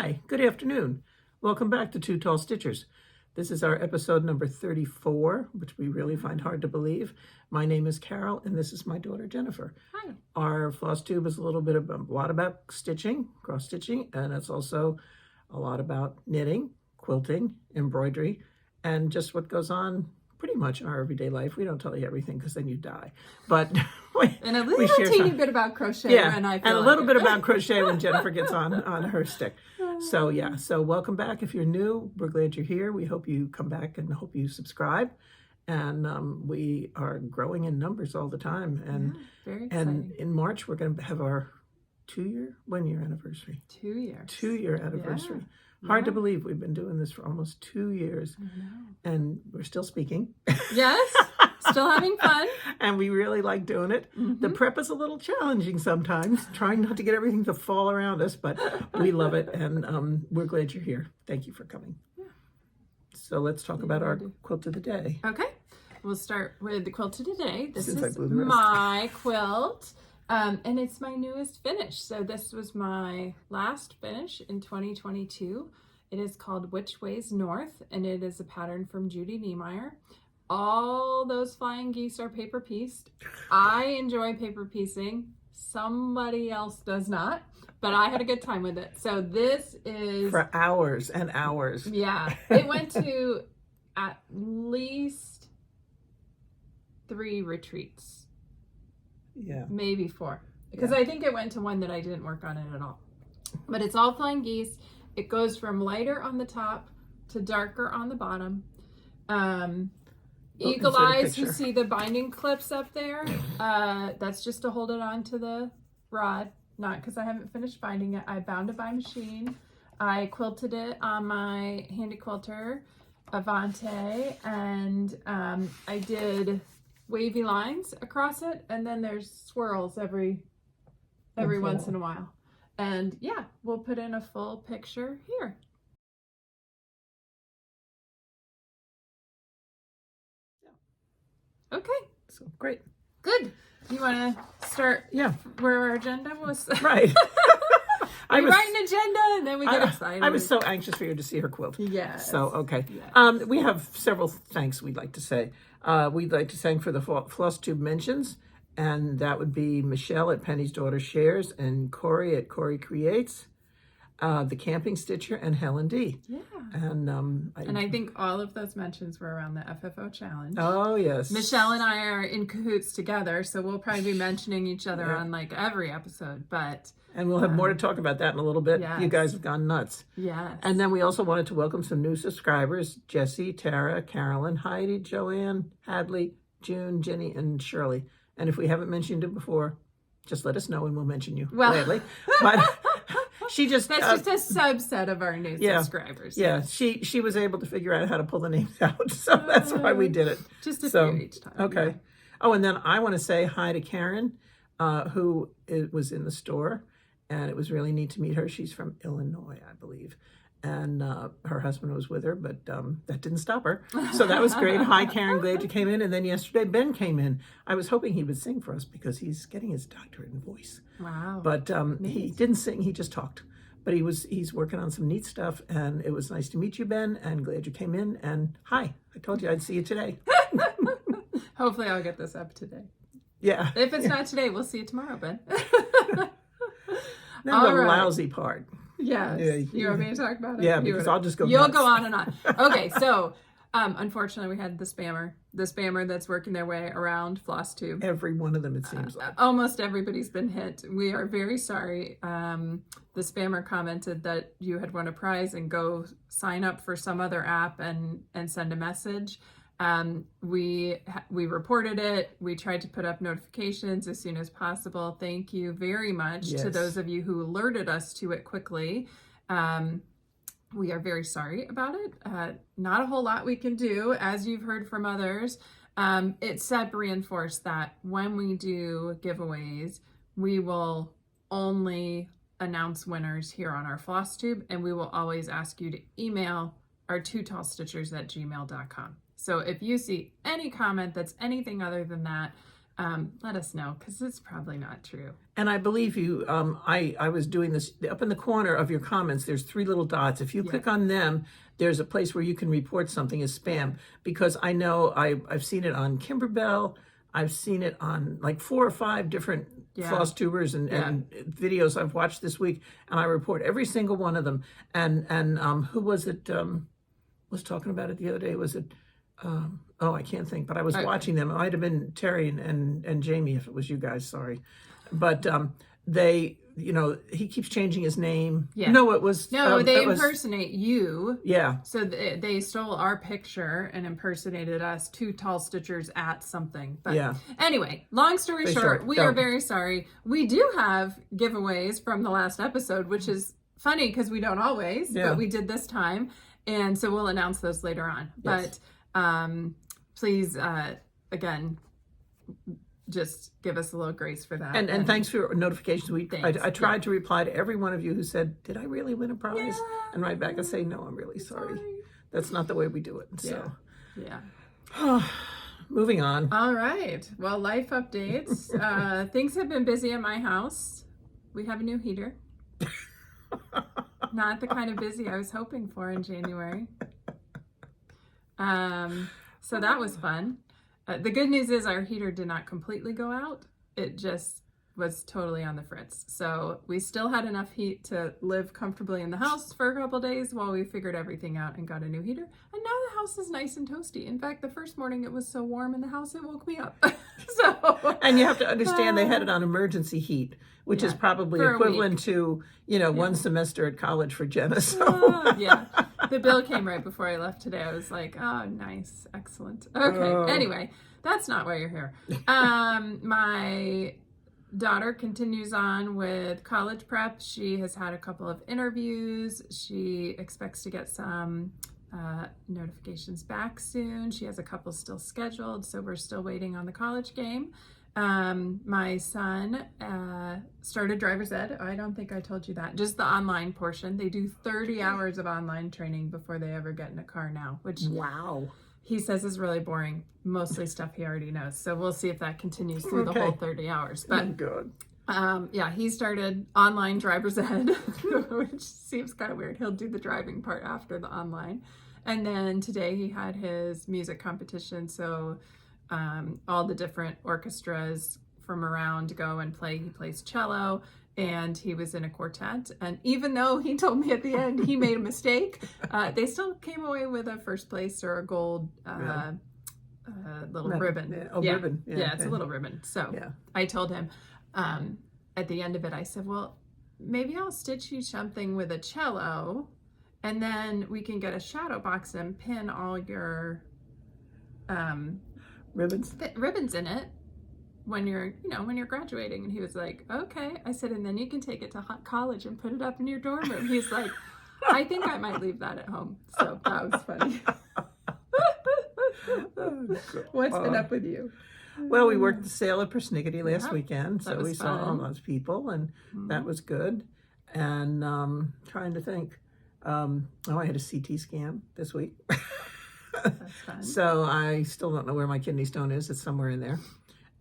Hi, good afternoon. Welcome back to Two Tall Stitchers. This is our episode number 34, which we really find hard to believe. My name is Carol, and this is my daughter, Jennifer. Hi. Our Flosstube is a lot about stitching, cross-stitching, and it's also a lot about knitting, quilting, embroidery, and just what goes on pretty much in our everyday life. We don't tell you everything because then you die. But and a little teeny bit about crochet. Yeah, and a little bit about crochet when Jennifer gets on her stick. So welcome back. If you're new, we're glad you're here. We hope you come back and hope you subscribe. And we are growing in numbers all the time. And very exciting. And in March, we're going to have our 1-year anniversary. 2 years. 2-year anniversary. Hard to believe we've been doing this for almost 2 years. And we're still speaking. Yes, still having fun. And we really like doing it. The prep is a little challenging sometimes, trying not to get everything to fall around us, but we love it. And we're glad you're here. Thank you for coming. So let's talk about our quilt of the day. Okay, we'll start with the quilt of the day. This Since is my quilt. And it's my newest finish. So this was my last finish in 2022. It is called Which Way's North, and it is a pattern from Judy Niemeyer. All those flying geese are paper pieced. I enjoy paper piecing. Somebody else does not, but I had a good time with it. So this is... For hours and hours. Yeah. It went to at least 3 retreats. Yeah, maybe 4, because I think it went to one that I didn't work on it at all. But it's all flying geese. It goes from lighter on the top to darker on the bottom. Eagle eyes, you see the binding clips up there. That's just to hold it onto the rod, not because I haven't finished binding it. I bound it by machine. I quilted it on my handy quilter, Avante, and I did wavy lines across it, and then there's swirls every once in a while. And yeah, we'll put in a full picture here. Okay. So great. Good. You want to start? Yeah. Where our agenda was? Right. We write an agenda and then we get excited. I was so anxious for you to see her quilt. Yes. So, okay. Yes. We have several thanks we'd like to say. We'd like to thank for the Flosstube mentions, and that would be Michelle at Penny's Daughter Shares and Corey at Corey Creates, the Camping Stitcher, and Helen D. Yeah. And I think all of those mentions were around the FFO challenge. Oh, yes. Michelle and I are in cahoots together, so we'll probably be mentioning each other on like every episode, And we'll have more to talk about that in a little bit. Yes. You guys have gone nuts. Yes. And then we also wanted to welcome some new subscribers: Jessie, Tara, Carolyn, Heidi, Joanne, Hadley, June, Jenny, and Shirley. And if we haven't mentioned it before, just let us know and we'll mention you gladly. But she just... That's just a subset of our new subscribers. Yeah, she was able to figure out how to pull the names out. So that's why we did it. Just a few each time. Okay. Yeah. Oh, and then I want to say hi to Karen, who was in the store. And it was really neat to meet her. She's from Illinois, I believe. And her husband was with her, but that didn't stop her. So that was great. Hi, Karen. Glad you came in. And then yesterday, Ben came in. I was hoping he would sing for us because he's getting his doctorate in voice. Wow. But he didn't sing. He just talked. But he's working on some neat stuff. And it was nice to meet you, Ben. And glad you came in. And hi, I told you I'd see you today. Hopefully I'll get this up today. Yeah. If it's not today, we'll see you tomorrow, Ben. That's the lousy part. Yes. Yeah, you want me to talk about it? Yeah, because I'll just go You'll nuts. go on and on. Okay, so unfortunately we had the spammer that's working their way around Flosstube. Every one of them, it seems like. Almost everybody's been hit. We are very sorry. The spammer commented that you had won a prize and go sign up for some other app and send a message. We reported it. We tried to put up notifications as soon as possible. Thank you very much to those of you who alerted us to it quickly. We are very sorry about it. Not a whole lot we can do, as you've heard from others. Except reinforce that when we do giveaways, we will only announce winners here on our Flosstube, and we will always ask you to email our twotallstitchers@gmail.com. So if you see any comment that's anything other than that, let us know, because it's probably not true. And I believe you, I was doing this, up in the corner of your comments, there's 3 little dots. If you click on them, there's a place where you can report something as spam, because I know I've seen it on Kimberbell. I've seen it on like 4 or 5 different Flosstubers and videos I've watched this week, and I report every single one of them. And who was it was talking about it the other day? Was it, oh, I can't think, but I was watching them. It might have been Terry and Jamie, if it was you guys, sorry. But they, you know, he keeps changing his name. Yeah. No, it was... No, they impersonate you. Yeah. So they stole our picture and impersonated us, 2 tall stitchers at something. But anyway, long story short, we are very sorry. We do have giveaways from the last episode, which is funny because we don't always, but we did this time. And so we'll announce those later on. Yes. But please, again, just give us a little grace for that. And thanks for your notifications. I tried to reply to every one of you who said, did I really win a prize? Yeah. And write back and say, no, I'm really sorry. That's not the way we do it. So, moving on. All right. Well, life updates. Things have been busy at my house. We have a new heater. Not the kind of busy I was hoping for in January. So that was fun. The good news is our heater did not completely go out. It just was totally on the fritz. So we still had enough heat to live comfortably in the house for a couple of days while we figured everything out and got a new heater. And now the house is nice and toasty. In fact, the first morning it was so warm in the house, it woke me up. And you have to understand they had it on emergency heat, which is probably equivalent to, you know, 1 semester at college for Jenna. So. The bill came right before I left today. I was like, oh, nice. Excellent. Okay. Anyway, that's not why you're here. My daughter continues on with college prep. She has had a couple of interviews. She expects to get some notifications back soon. She has a couple still scheduled, so we're still waiting on the college game. My son started driver's ed. I don't think I told you that. Just the online portion. They do 30 hours of online training before they ever get in a car now, which he says is really boring. Mostly stuff he already knows. So we'll see if that continues through the whole 30 hours. But good. He started online driver's ed, which seems kind of weird. He'll do the driving part after the online. And then today he had his music competition. So all the different orchestras from around go and play. He plays cello, and he was in a quartet. And even though he told me at the end he made a mistake, they still came away with a first place or a gold little ribbon. Ribbon. It's a little ribbon. So I told him at the end of it, I said, well, maybe I'll stitch you something with a cello, and then we can get a shadow box and pin all your ribbons in it when you're graduating. And he was like, okay. I said, and then you can take it to college and put it up in your dorm room. He's like, I think I might leave that at home. So that was funny. What's been up with you? Well, we worked the sale at Persnickety last weekend, so we saw all those people, and that was good. And trying to think, I had a CT scan this week. That's fun. So I still don't know where my kidney stone is. It's somewhere in there.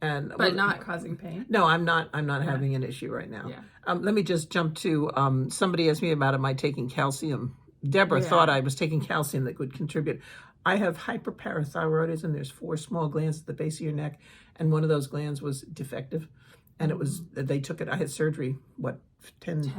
But not causing pain. No, I'm not having an issue right now. Let me just jump to somebody asked me about am I taking calcium. Deborah thought I was taking calcium that would contribute. I have hyperparathyroidism. There's 4 small glands at the base of your neck, and one of those glands was defective, and they took it. I had surgery 10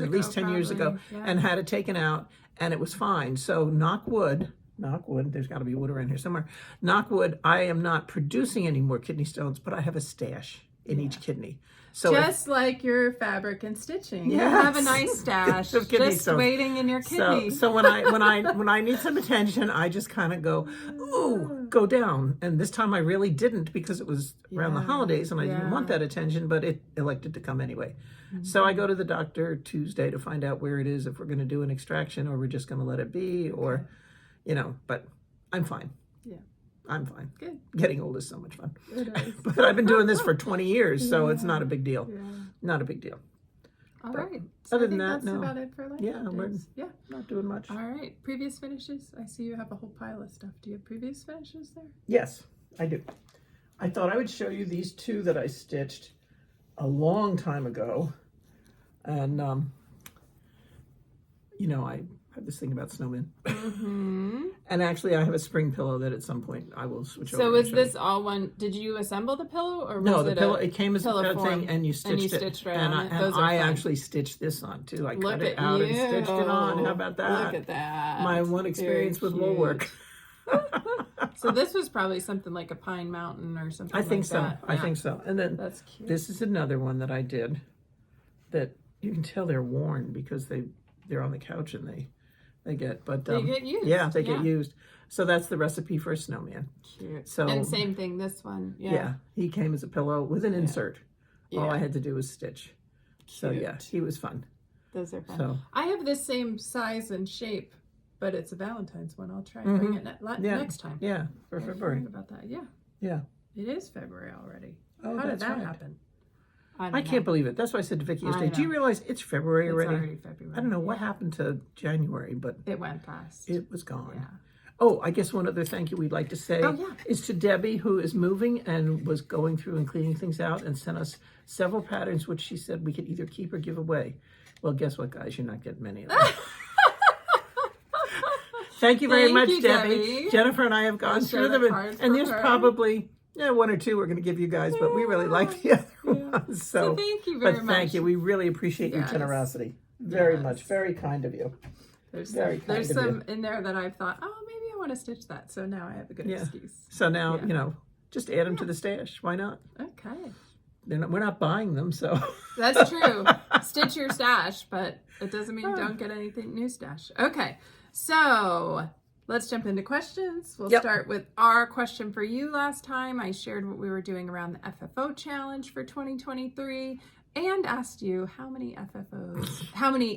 at least 10 years ago, and had it taken out, and it was fine. So knock wood, there's got to be wood around here somewhere. Knock wood, I am not producing any more kidney stones, but I have a stash in each kidney. So just like your fabric and stitching, you have a nice stash of kidney just stones waiting in your kidney. So when I need some attention, I just kind of go, ooh, go down. And this time I really didn't, because it was around the holidays and I didn't want that attention, but it elected to come anyway. So I go to the doctor Tuesday to find out where it is, if we're going to do an extraction or we're just going to let it be, or, but I'm fine. I'm fine. Good. Getting old is so much fun. It is. But I've been doing this for 20 years, so it's not a big deal. Not a big deal. All right. So other than that, that's about it for life. We're not doing much. All right. Previous finishes. I see you have a whole pile of stuff. Do you have previous finishes there? Yes, I do. I thought I would show you these two that I stitched a long time ago. And, you know, I have this thing about snowmen. Mm-hmm. And actually, I have a spring pillow that at some point I will switch over. So is this all one? Did you assemble the pillow, or was no? The it pillow. It came as a pillow thing, form, and you stitched it. right and on it. And Those are I fun. actually stitched this on too. I Look cut it at out you. and stitched it on. How about that? Look at that. My one experience with wool work. So this was probably something like a Pine Mountain or something. I think like so. that. I think so. And then That's cute. this is another one that I did that you can tell they're worn because they're on the couch and they get, but They get used. Yeah, they get used. So that's the recipe for a snowman. Cute. So and same thing, this one. Yeah. He came as a pillow with an insert. All Yeah. I had to do was stitch. So Cute. yeah, he was fun. Those are fun. So I have this same size and shape, but it's a Valentine's one. I'll try and bring it next time. Yeah, for I February. forgot about that. Yeah. Yeah. It is February already. Oh, How did that's that right. happen? I can't believe it. That's why I said to Vicki I yesterday, do you know. realize it's February It's already? already February. I don't know what happened to January, but It went past. it was gone. Yeah. Oh, I guess one other thank you we'd like to say Oh, yeah. is to Debbie, who is moving and was going through and cleaning things out and sent us several patterns, which she said we could either keep or give away. Well, guess what, guys? You're not getting many of them. Thank you very Thank much, you, Debbie. Jennifer and I have gone I'll show through the them, cards and for there's her. probably one or two we're going to give you guys, but we really like the other ones. So thank you very but much. thank you. We really appreciate your Yes. generosity. Very Yes. much. Very kind of you. There's Very some, kind there's of some in there that I've thought, oh, maybe I want to stitch that. So now I have a good Yeah. excuse. So now, Yeah. you know, just add them to the stash. Why not? Okay. We're not buying them, so. That's true. Stitch your stash, but it doesn't mean don't get anything new stash. Okay. So let's jump into questions. We'll start with our question for you last time. I shared what we were doing around the FFO challenge for 2023 and asked you how many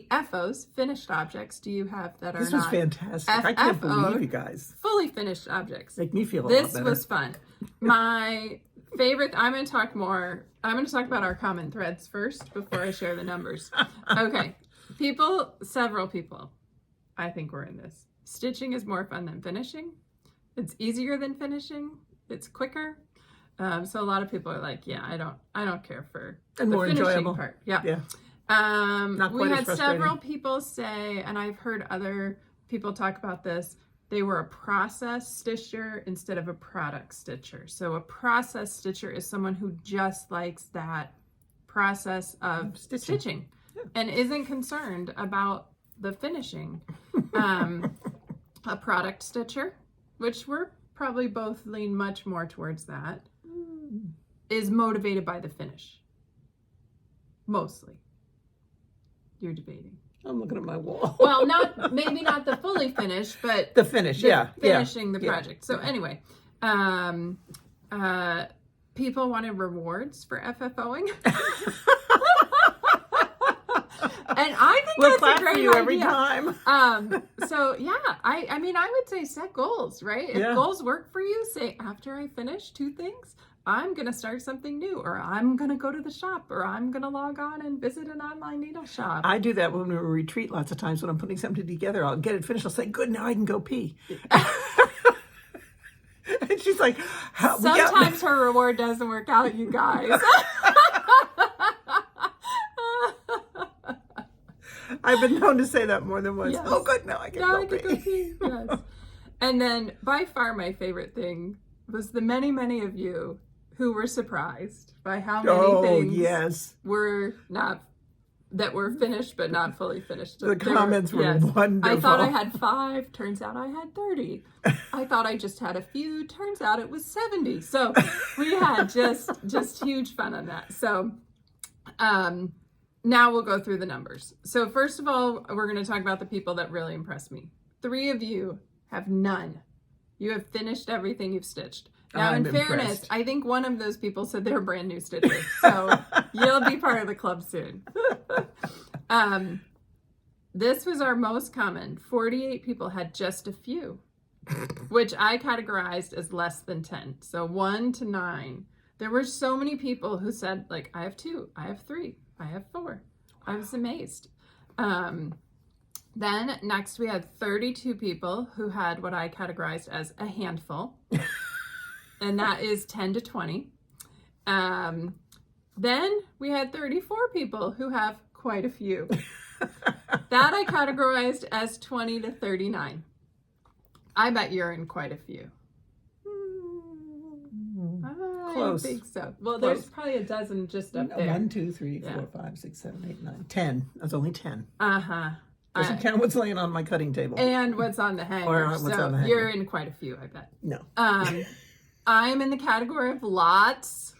FOs, finished objects, do you have that are This was not fantastic. I can't believe you guys. fully finished objects? Make me feel a lot This better. was fun. My favorite, I'm going to talk about our common threads first before I share the numbers. Okay. Several people, I think we're in this. Stitching is more fun than finishing. It's easier than finishing. It's quicker. So a lot of people are like, yeah, I don't care for And the more finishing enjoyable. part. Yeah. Yeah. We quite as had frustrating. several people say, and I've heard other people talk about this, they were a process stitcher instead of a product stitcher. So a process stitcher is someone who just likes that process of stitching and isn't concerned about the finishing. A product stitcher, which we're probably both lean much more towards that, is motivated by the finish. Mostly. You're debating. I'm looking at my wall. Well, maybe not the fully finished, but the finish, finishing the project. So anyway, people wanted rewards for FFOing. And I think We'll that's clap a great for you idea. every time. So yeah, I mean, I would say set goals, right? If goals work for you, say after I finish 2 things, I'm going to start something new, or I'm going to go to the shop, or I'm going to log on and visit an online needle shop. I do that when we retreat lots of times when I'm putting something together. I'll get it finished. I'll say, good, now I can go pee. And she's like, Sometimes her reward doesn't work out, you guys. I've been known to say that more than once. Yes. Oh, good, now I can go pee. Yes. And then by far my favorite thing was the many, many of you who were surprised by how many things were finished but not fully finished. The comments were wonderful. I thought I had 5, turns out I had 30. I thought I just had a few, turns out it was 70. So we had just huge fun on that. So now we'll go through the numbers. So first of all, we're going to talk about the people that really impressed me. 3 of you have none. You have finished everything you've stitched. Now, I'm in fairness, impressed. I think one of those people said they're brand new stitchers. So you'll be part of the club soon. This was our most common. 48 people had just a few, which I categorized as less than 10. So 1 to 9. There were so many people who said, like, I have 2, I have 3, I have 4. I was amazed. Then next we had 32 people who had what I categorized as a handful. and that is 10 to 20. Then we had 34 people who have quite a few. That I categorized as 20 to 39. I bet you're in quite a few. Close. I think so. Well, Close. there's probably a dozen just up there. 1, 2, 3, 4, 5, 6, 7, 8, 9, 10. That's only 10. Uh-huh. Doesn't count what's laying on my cutting table. And what's on the hanger. Or what's on the hanger. You're in quite a few, I bet. No. I'm in the category of lots.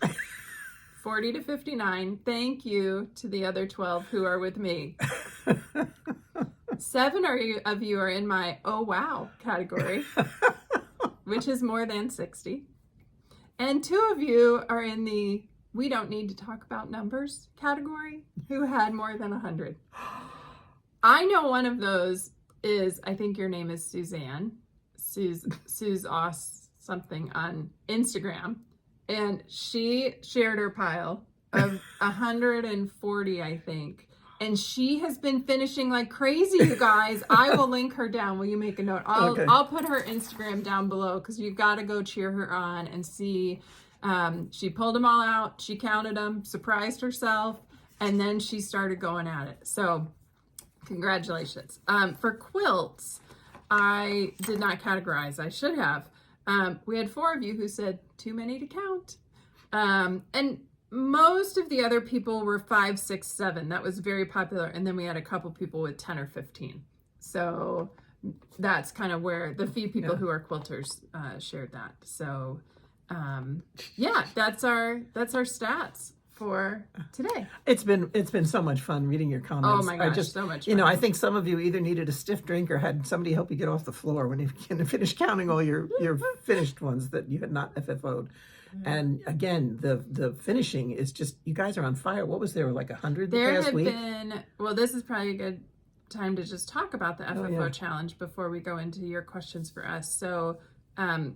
40 to 59. Thank you to the other 12 who are with me. 7 of you are in my oh wow category, which is more than 60. And 2 of you are in the we don't need to talk about numbers category, who had more than 100. I know one of those is, I think your name is Suzanne, Suze Oss something on Instagram. And she shared her pile of 140, I think. And she has been finishing like crazy, you guys. I will link her down. Will you make a note? I'll put her Instagram down below because you've got to go cheer her on and see. She pulled them all out. She counted them, surprised herself, and then she started going at it. So congratulations. For quilts, I did not categorize. I should have. We had 4 of you who said too many to count. And most of the other people were 5, 6, 7. That was very popular. And then we had a couple people with 10 or 15. So that's kind of where the few people who are quilters shared that. So yeah, that's our stats for today. It's been so much fun reading your comments. Oh my gosh, so much fun. You know, I think some of you either needed a stiff drink or had somebody help you get off the floor when you finished counting all your finished ones that you had not FFO'd. And again, the finishing is just, you guys are on fire. What was there, like 100 the past week? There have been, well, this is probably a good time to just talk about the FFO challenge before we go into your questions for us. So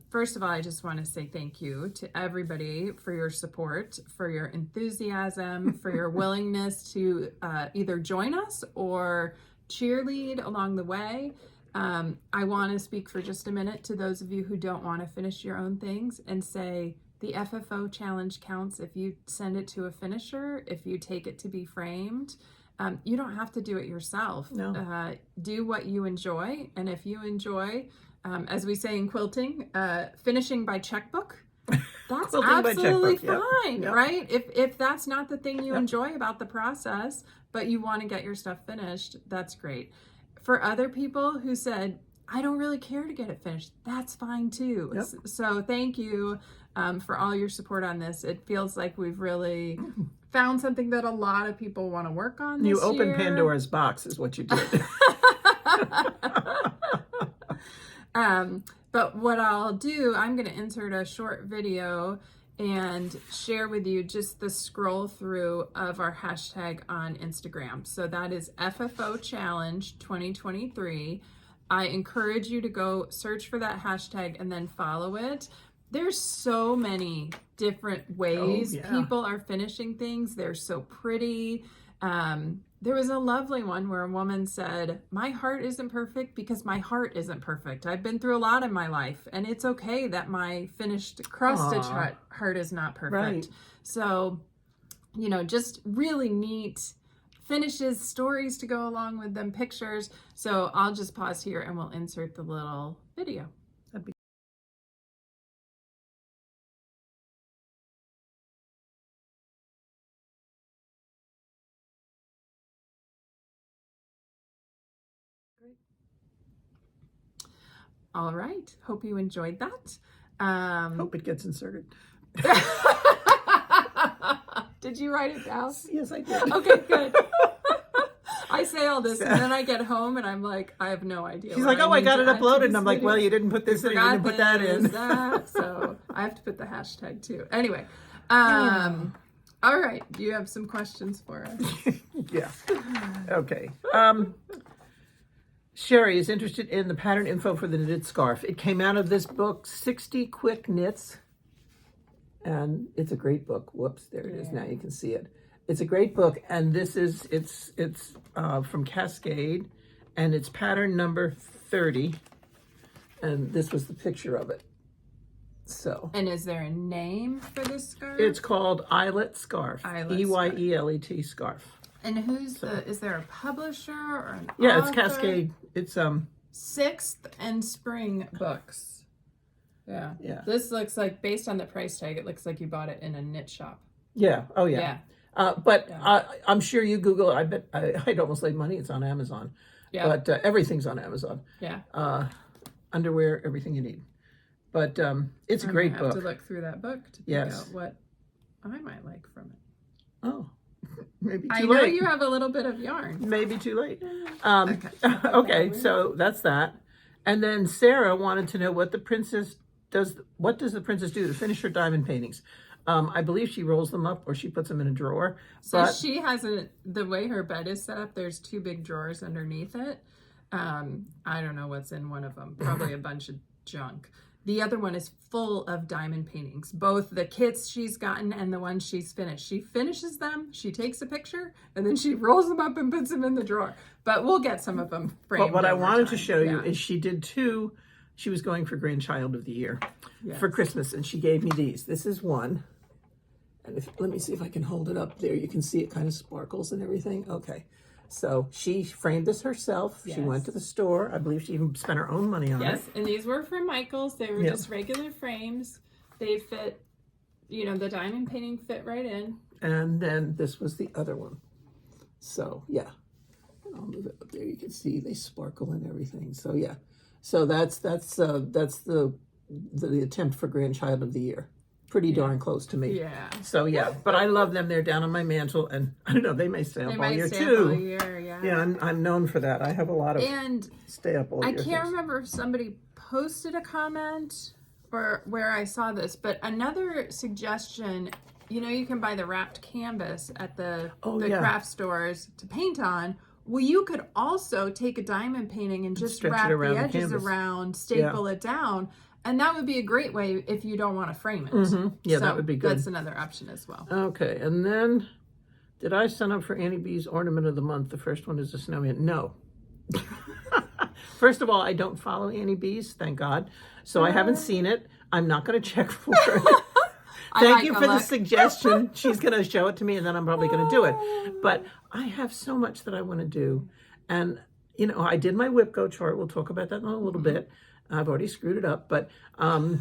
first of all, I just want to say thank you to everybody for your support, for your enthusiasm, for your willingness to either join us or cheerlead along the way. I want to speak for just a minute to those of you who don't want to finish your own things and say the FFO challenge counts if you send it to a finisher, if you take it to be framed. You don't have to do it yourself. No. Do what you enjoy. And if you enjoy, as we say in quilting, finishing by checkbook, that's absolutely fine, right? If that's not the thing you enjoy about the process, but you want to get your stuff finished, that's great. For other people who said, I don't really care to get it finished, that's fine too. So thank you for all your support on this. It feels like we've really found something that a lot of people want to work on this You opened year. Pandora's box is what you did. But what I'll do, I'm going to insert a short video and share with you just the scroll through of our hashtag on Instagram. So that is FFO Challenge 2023. I encourage you to go search for that hashtag and then follow it. There's so many different ways people are finishing things. They're so pretty. There was a lovely one where a woman said, my heart isn't perfect because my heart isn't perfect. I've been through a lot in my life, and it's okay that my finished cross-stitch heart is not perfect. Right. So, you know, just really neat finishes, stories to go along with them, pictures. So I'll just pause here and we'll insert the little video. All right. Hope you enjoyed that. Hope it gets inserted. Did you write it down? Yes, I did. Okay, good. I say all this and then I get home and I'm like, I have no idea. She's like, oh, I got it uploaded. And I'm like, well, you didn't put this in, you didn't put that in. So I have to put the hashtag too. Anyway, all right. Do you have some questions for us? Yeah. Okay. Sherry is interested in the pattern info for the knitted scarf. It came out of this book, 60 Quick Knits. And it's a great book. Whoops, there it is. Now you can see it. It's a great book. And this is, it's from Cascade. And it's pattern number 30. And this was the picture of it. So. And is there a name for this scarf? It's called Eyelet Scarf. Eyelet Eyelet scarf. And is there a publisher or an Yeah, author? it's Cascade. It's 6th and Spring Books. Yeah. Yeah. This looks like, based on the price tag, it looks like you bought it in a knit shop. Yeah. Oh yeah. But Yeah. I'm sure you Google it. I bet I'd almost lay money it's on Amazon. Yeah. But everything's on Amazon. Yeah. Underwear, everything you need. But it's a great I book. have to look through that book to pick out what I might like from it. Oh, maybe too I late. know you have a little bit of yarn. Maybe too late. Okay. So that's that. And then Sarah wanted to know what the princess does. What does the princess do to finish her diamond paintings? I believe she rolls them up or she puts them in a drawer. So but she hasn't, the way her bed is set up, there's 2 big drawers underneath it. I don't know what's in one of them. Probably a bunch of junk. The other one is full of diamond paintings, both the kits she's gotten and the ones she's finished. She finishes them, she takes a picture, and then she rolls them up and puts them in the drawer. But we'll get some of them framed. But what I over wanted time. to show you is she did 2. She was going for Grandchild of the Year for Christmas, and she gave me these. This is one. And let me see if I can hold it up there. You can see it kind of sparkles and everything. Okay. So she framed this herself. Yes. She went to the store. I believe she even spent her own money on it. Yes, and these were from Michael's. They were just regular frames. They fit, the diamond painting fit right in. And then this was the other one. So yeah, I'll move it up there. You can see they sparkle and everything. So yeah, so that's the attempt for Grandchild of the Year. Pretty darn close to me. Yeah. So yeah, but I love them. They're down on my mantle, and I don't know. They may stay up all year stay too. up all year, yeah. Yeah, I'm known for that. I have a lot of And stay up all I year. can't remember if somebody posted a comment or where I saw this, but another suggestion, you can buy the wrapped canvas at the craft stores to paint on. Well, you could also take a diamond painting and just wrap the edges around, staple it down. And that would be a great way if you don't want to frame it. Mm-hmm. Yeah, so that would be good. That's another option as well. Okay, and then did I sign up for Annie B's Ornament of the Month? The first one is a snowman. No. First of all, I don't follow Annie B's, thank God. So I haven't seen it. I'm not going to check for it. Thank you for the suggestion. She's going to show it to me, and then I'm probably going to do it. But I have so much that I want to do. And, I did my WIPCO chart. We'll talk about that in a little bit. I've already screwed it up, but I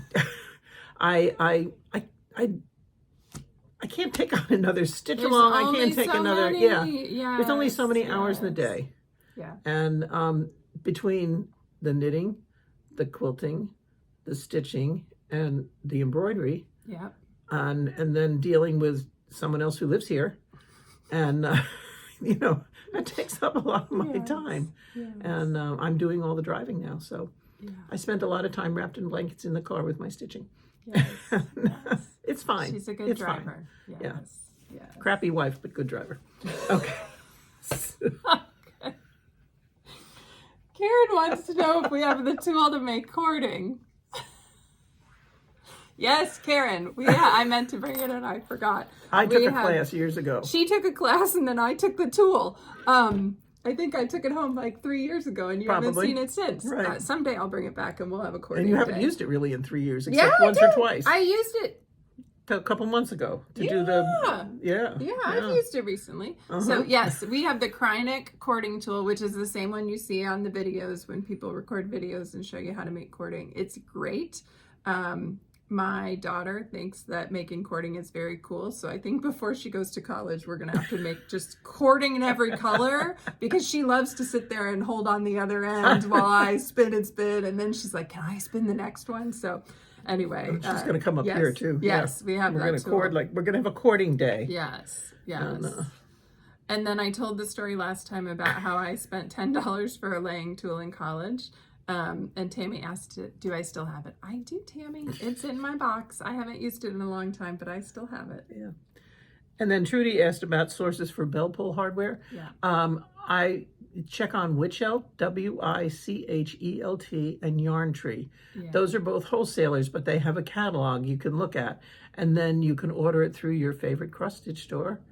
can't take on another stitch along. I can't take another. There's only so many hours in the day. Yeah. And between the knitting, the quilting, the stitching, and the embroidery, and then dealing with someone else who lives here, and it takes up a lot of my time. Yes. And I'm doing all the driving now, so. Yeah. I spent a lot of time wrapped in blankets in the car with my stitching. Yes. It's fine. She's a good driver. Yes. Yeah. Yes. Crappy wife, but good driver. Okay. Karen wants to know if we have the tool to make cording. Yes, Karen. I meant to bring it and I forgot. I took a class years ago. She took a class and then I took the tool. I think I took it home like 3 years ago, and you haven't seen it since. Right. Someday I'll bring it back, and we'll have a cording. And you haven't used it really in 3 years, except once or twice. I used it a couple months ago to do the. I've used it recently. So yes, we have the Kreinik cording tool, which is the same one you see on the videos when people record videos and show you how to make cording. It's great. My daughter thinks that making cording is very cool. So I think before she goes to college, we're going to have to make just cording in every color, because she loves to sit there and hold on the other end while I spin and spin. And then she's like, can I spin the next one? So anyway. She's going to come up here too. Yes, we have we're that going to cord, we're going to have a cording day. Yes. And then I told the story last time about how I spent $10 for a laying tool in college. And Tammy asked, do I still have it? I do, Tammy. It's in my box. I haven't used it in a long time, but I still have it. Yeah. And then Trudy asked about sources for bell pull hardware. Yeah. I check on Wichelt, Wichelt, and Yarn Tree. Yeah. Those are both wholesalers, but they have a catalog you can look at. And then you can order it through your favorite cross-stitch store.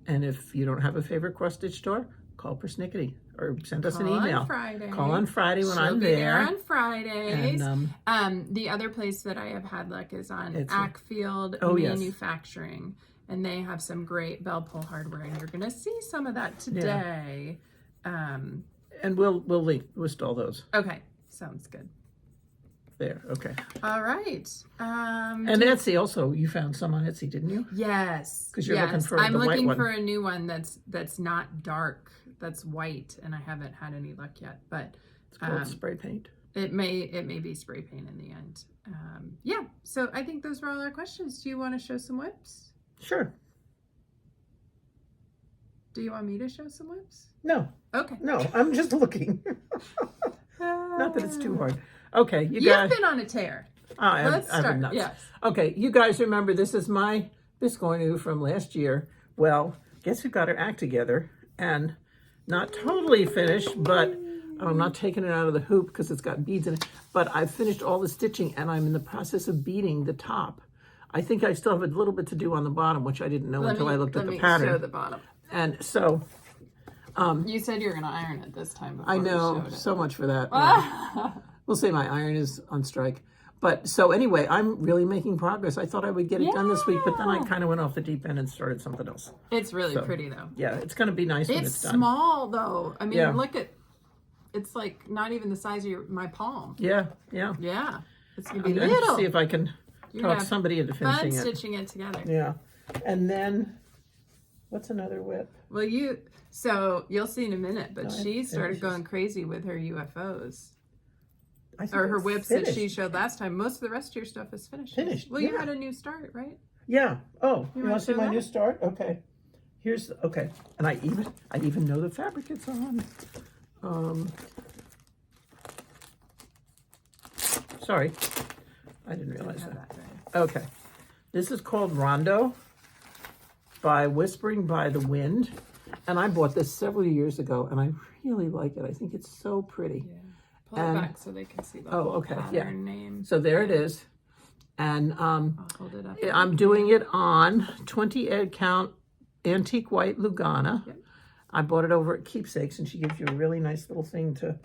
And if you don't have a favorite cross-stitch store, call persnickety or send us Call an email. on Friday. Call on Friday when She'll I'm be there. on Fridays. And, the other place that I have had luck is on It's Ackfield yes. Manufacturing, and they have some great bell pull hardware, and you're going to see some of that today. And we'll list all those Okay, sounds good. there. Okay. All right. And Etsy also, you found some on Etsy, didn't you? Yes. 'Cause you're looking for I'm the white looking one. for a new one that's not dark, that's white, and I haven't had any luck yet. But It's called spray paint. it may be spray paint in the end. Yeah. So I think those were all our questions. Do you want to show some whips? Sure. Do you want me to show some whips? No, Okay. no, I'm just looking. Not that it's too hard. Okay, you You've guys. been on a tear. Let's I've start. been nuts. Yes. Okay, you guys remember this is my Biscoinu from last year. Well, guess who got her act together and not totally finished, but I'm not taking it out of the hoop because it's got beads in it. But I've finished all the stitching and I'm in the process of beading the top. I think I still have a little bit to do on the bottom, which I didn't know until I looked at the pattern. Show the bottom. And so You said you were going to iron it this time. I know, You showed it. so much for that. We'll say my iron is on strike. But so anyway, I'm really making progress. I thought I would get it done this week, but then I kind of went off the deep end and started something else. It's really pretty though. Yeah, it's going to be nice when it's It's done. small though. I mean, Yeah. look at, it's like not even the size of my palm. Yeah, yeah. Yeah. It's going I'm to be going to little. see if I can You're talk gonna have somebody into fun finishing it. stitching it together. Yeah. And then, what's another whip? Well, so you'll see in a minute, but No, she started finishes. going crazy with her UFOs. I think Or her it's whips that she finished. showed last time. Most of the rest of your stuff is finished. Finished, Well, you yeah. had a new start, right? Yeah. Oh, you wanna want to see show my that? new start? Okay. Here's okay. And I even know the fabric it's on. Sorry, I didn't realize Have that. that right. Okay, this is called Rondo by Whispering by the Wind, and I bought this several years ago, and I really like it. I think it's so pretty. Yeah. Pull And- it back so they can see the Oh, whole okay, pattern yeah. name. So there it is, and I'll hold it up. I'm doing it on 20 egg count antique white Lugana. Yep. I bought it over at Keepsakes, and she gives you a really nice little thing to,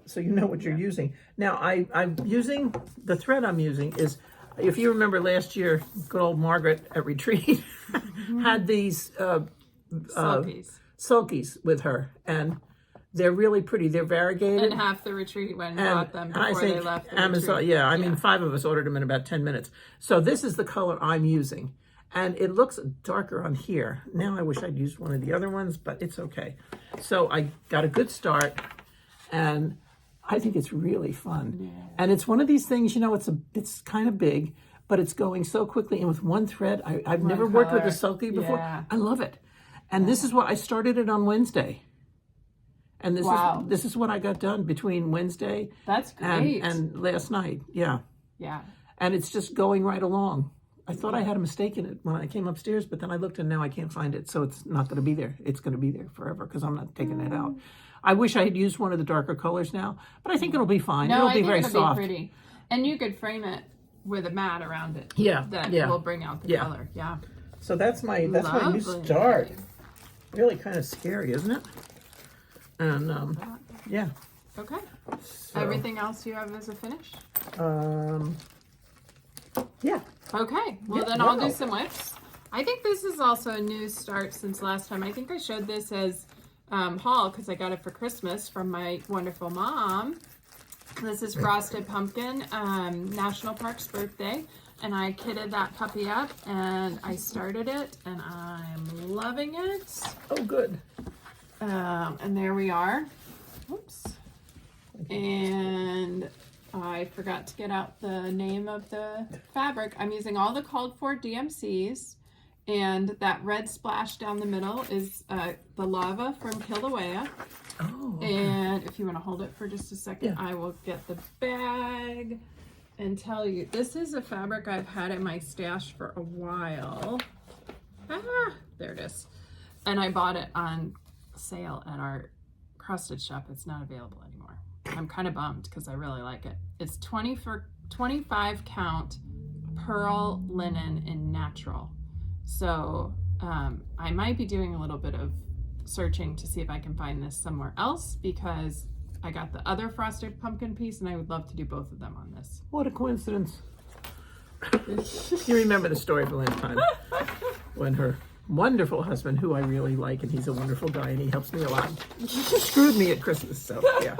so you know what you're using. Now, I'm using, the thread I'm using is, if you remember last year, good old Margaret at Retreat had these sulkies with her, and they're really pretty. They're variegated. And half the retreat went and bought them I before think they left the Amazon, retreat. yeah, I mean, 5 of us ordered them in about 10 minutes. So this is the color I'm using. And it looks darker on here. Now I wish I'd used one of the other ones, but it's okay. So I got a good start, and I think it's really fun. Yeah. And it's one of these things, you know, it's kind of big, but it's going so quickly. And with one thread, I've never worked with a sulky before. Yeah. I love it. And this is what I started it on Wednesday. And this is what I got done between Wednesday That's great. and last night. Yeah. Yeah. And it's just going right along. I thought I had a mistake in it when I came upstairs, but then I looked and now I can't find it. So it's not going to be there. It's going to be there forever because I'm not taking it out. I wish I had used one of the darker colors now, but I think it'll be fine. No, it'll I be think very it'll soft. be pretty. And you could frame it with a mat around it. Yeah, That yeah. will bring out the Yeah. color. Yeah. So that's my new Lovely. start. Really kind of scary, isn't it? And yeah. Okay. So, Everything else you have as a finish? Yeah. Okay. Well, Yeah, then I'll wow. do some whips. I think this is also a new start since last time. I think I showed this as haul because I got it for Christmas from my wonderful mom. This is Frosted Pumpkin, National Park's birthday. And I kitted that puppy up and I started it and I'm loving it. Oh, good. And there we are. Oops. And I forgot to get out the name of the fabric. I'm using all the called for DMCs. And that red splash down the middle is the lava from Kilauea. Oh. Okay. And if you want to hold it for just a second, Yeah. I will get the bag and tell you. This is a fabric I've had in my stash for a while. Ah, there it is. And I bought it on sale at our cross stitch shop. It's not available anymore. I'm kind of bummed because I really like it. It's 25 count pearl linen in natural. So I might be doing a little bit of searching to see if I can find this somewhere else because I got the other frosted pumpkin piece and I would love to do both of them on this. What a coincidence. You remember the story of Lynn's time when her wonderful husband, who I really like, and he's a wonderful guy and he helps me a lot, screwed me at Christmas, so yeah.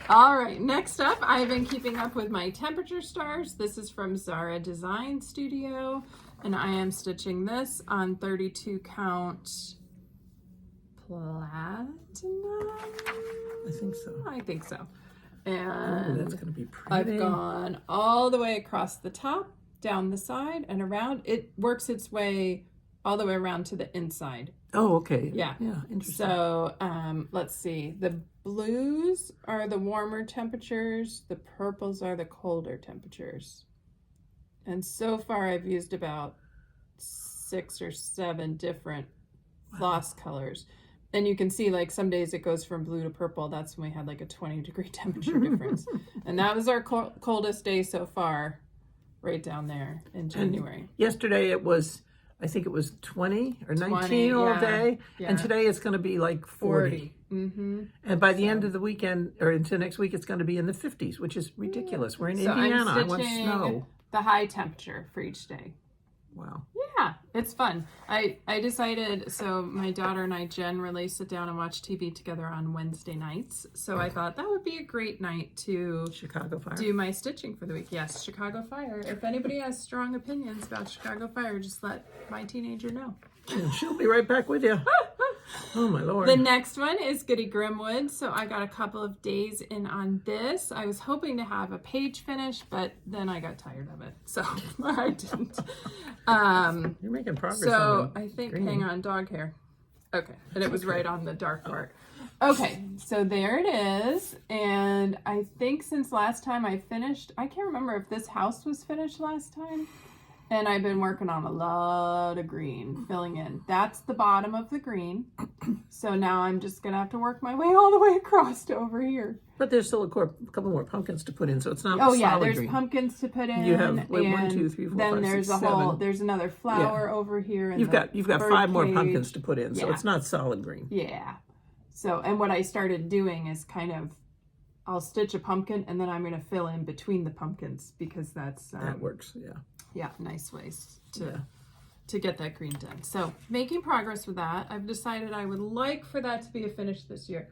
All right, next up, I've been keeping up with my temperature stars. This is from Zara Design Studio, and I am stitching this on 32 count platinum. I think so. I think so. Oh, And that's going to be pretty. I've gone all the way across the top, down the side, and around. It works its way all the way around to the inside. Oh, okay. Yeah. Yeah, interesting. So let's see. The blues are the warmer temperatures. The purples are the colder temperatures. And so far I've used about 6 or 7 different floss colors. And you can see, like, some days it goes from blue to purple. That's when we had like a 20-degree temperature difference. And that was our coldest day so far, right down there in January. And yesterday it was, I think it was 20 or 19 all yeah. day. Yeah. And today it's going to be like 40. Mm-hmm. And by the end of the weekend, or into next week, it's going to be in the 50s, which is ridiculous. We're in So Indiana. I I'm want stitching snow. the high temperature for each day. Wow. Yeah, it's fun. I decided, so my daughter and I generally sit down and watch TV together on Wednesday nights. So I thought that would be a great night to Chicago Fire. do my stitching for the week. Yes, Chicago Fire. If anybody has strong opinions about Chicago Fire, just let my teenager know. And she'll be right back with you. Oh, my Lord. The next one is Goody Grimwood. So I got a couple of days in on this. I was hoping to have a page finish, but then I got tired of it. So I didn't. You're making progress. So on I think, green. hang on, dog hair. Okay, and it was right on the dark part. Okay, so there it is. And I think since last time I finished, I can't remember if this house was finished last time. And I've been working on a lot of green, filling in. That's the bottom of the green. So now I'm just going to have to work my way all the way across to over here. But there's still a couple more pumpkins to put in, so it's not Oh solid yeah, there's green. pumpkins to put in. You have and 1, 2, 3, 4, then 5, there's 6, a whole. 7. There's another flower over here. And You've got 5 more pumpkins to put in, so Yeah. it's not solid green. Yeah. So, and what I started doing is kind of, I'll stitch a pumpkin and then I'm going to fill in between the pumpkins because that's That works, yeah. yeah, nice ways to get that green done. So making progress with that. I've decided I would like for that to be a finish this year.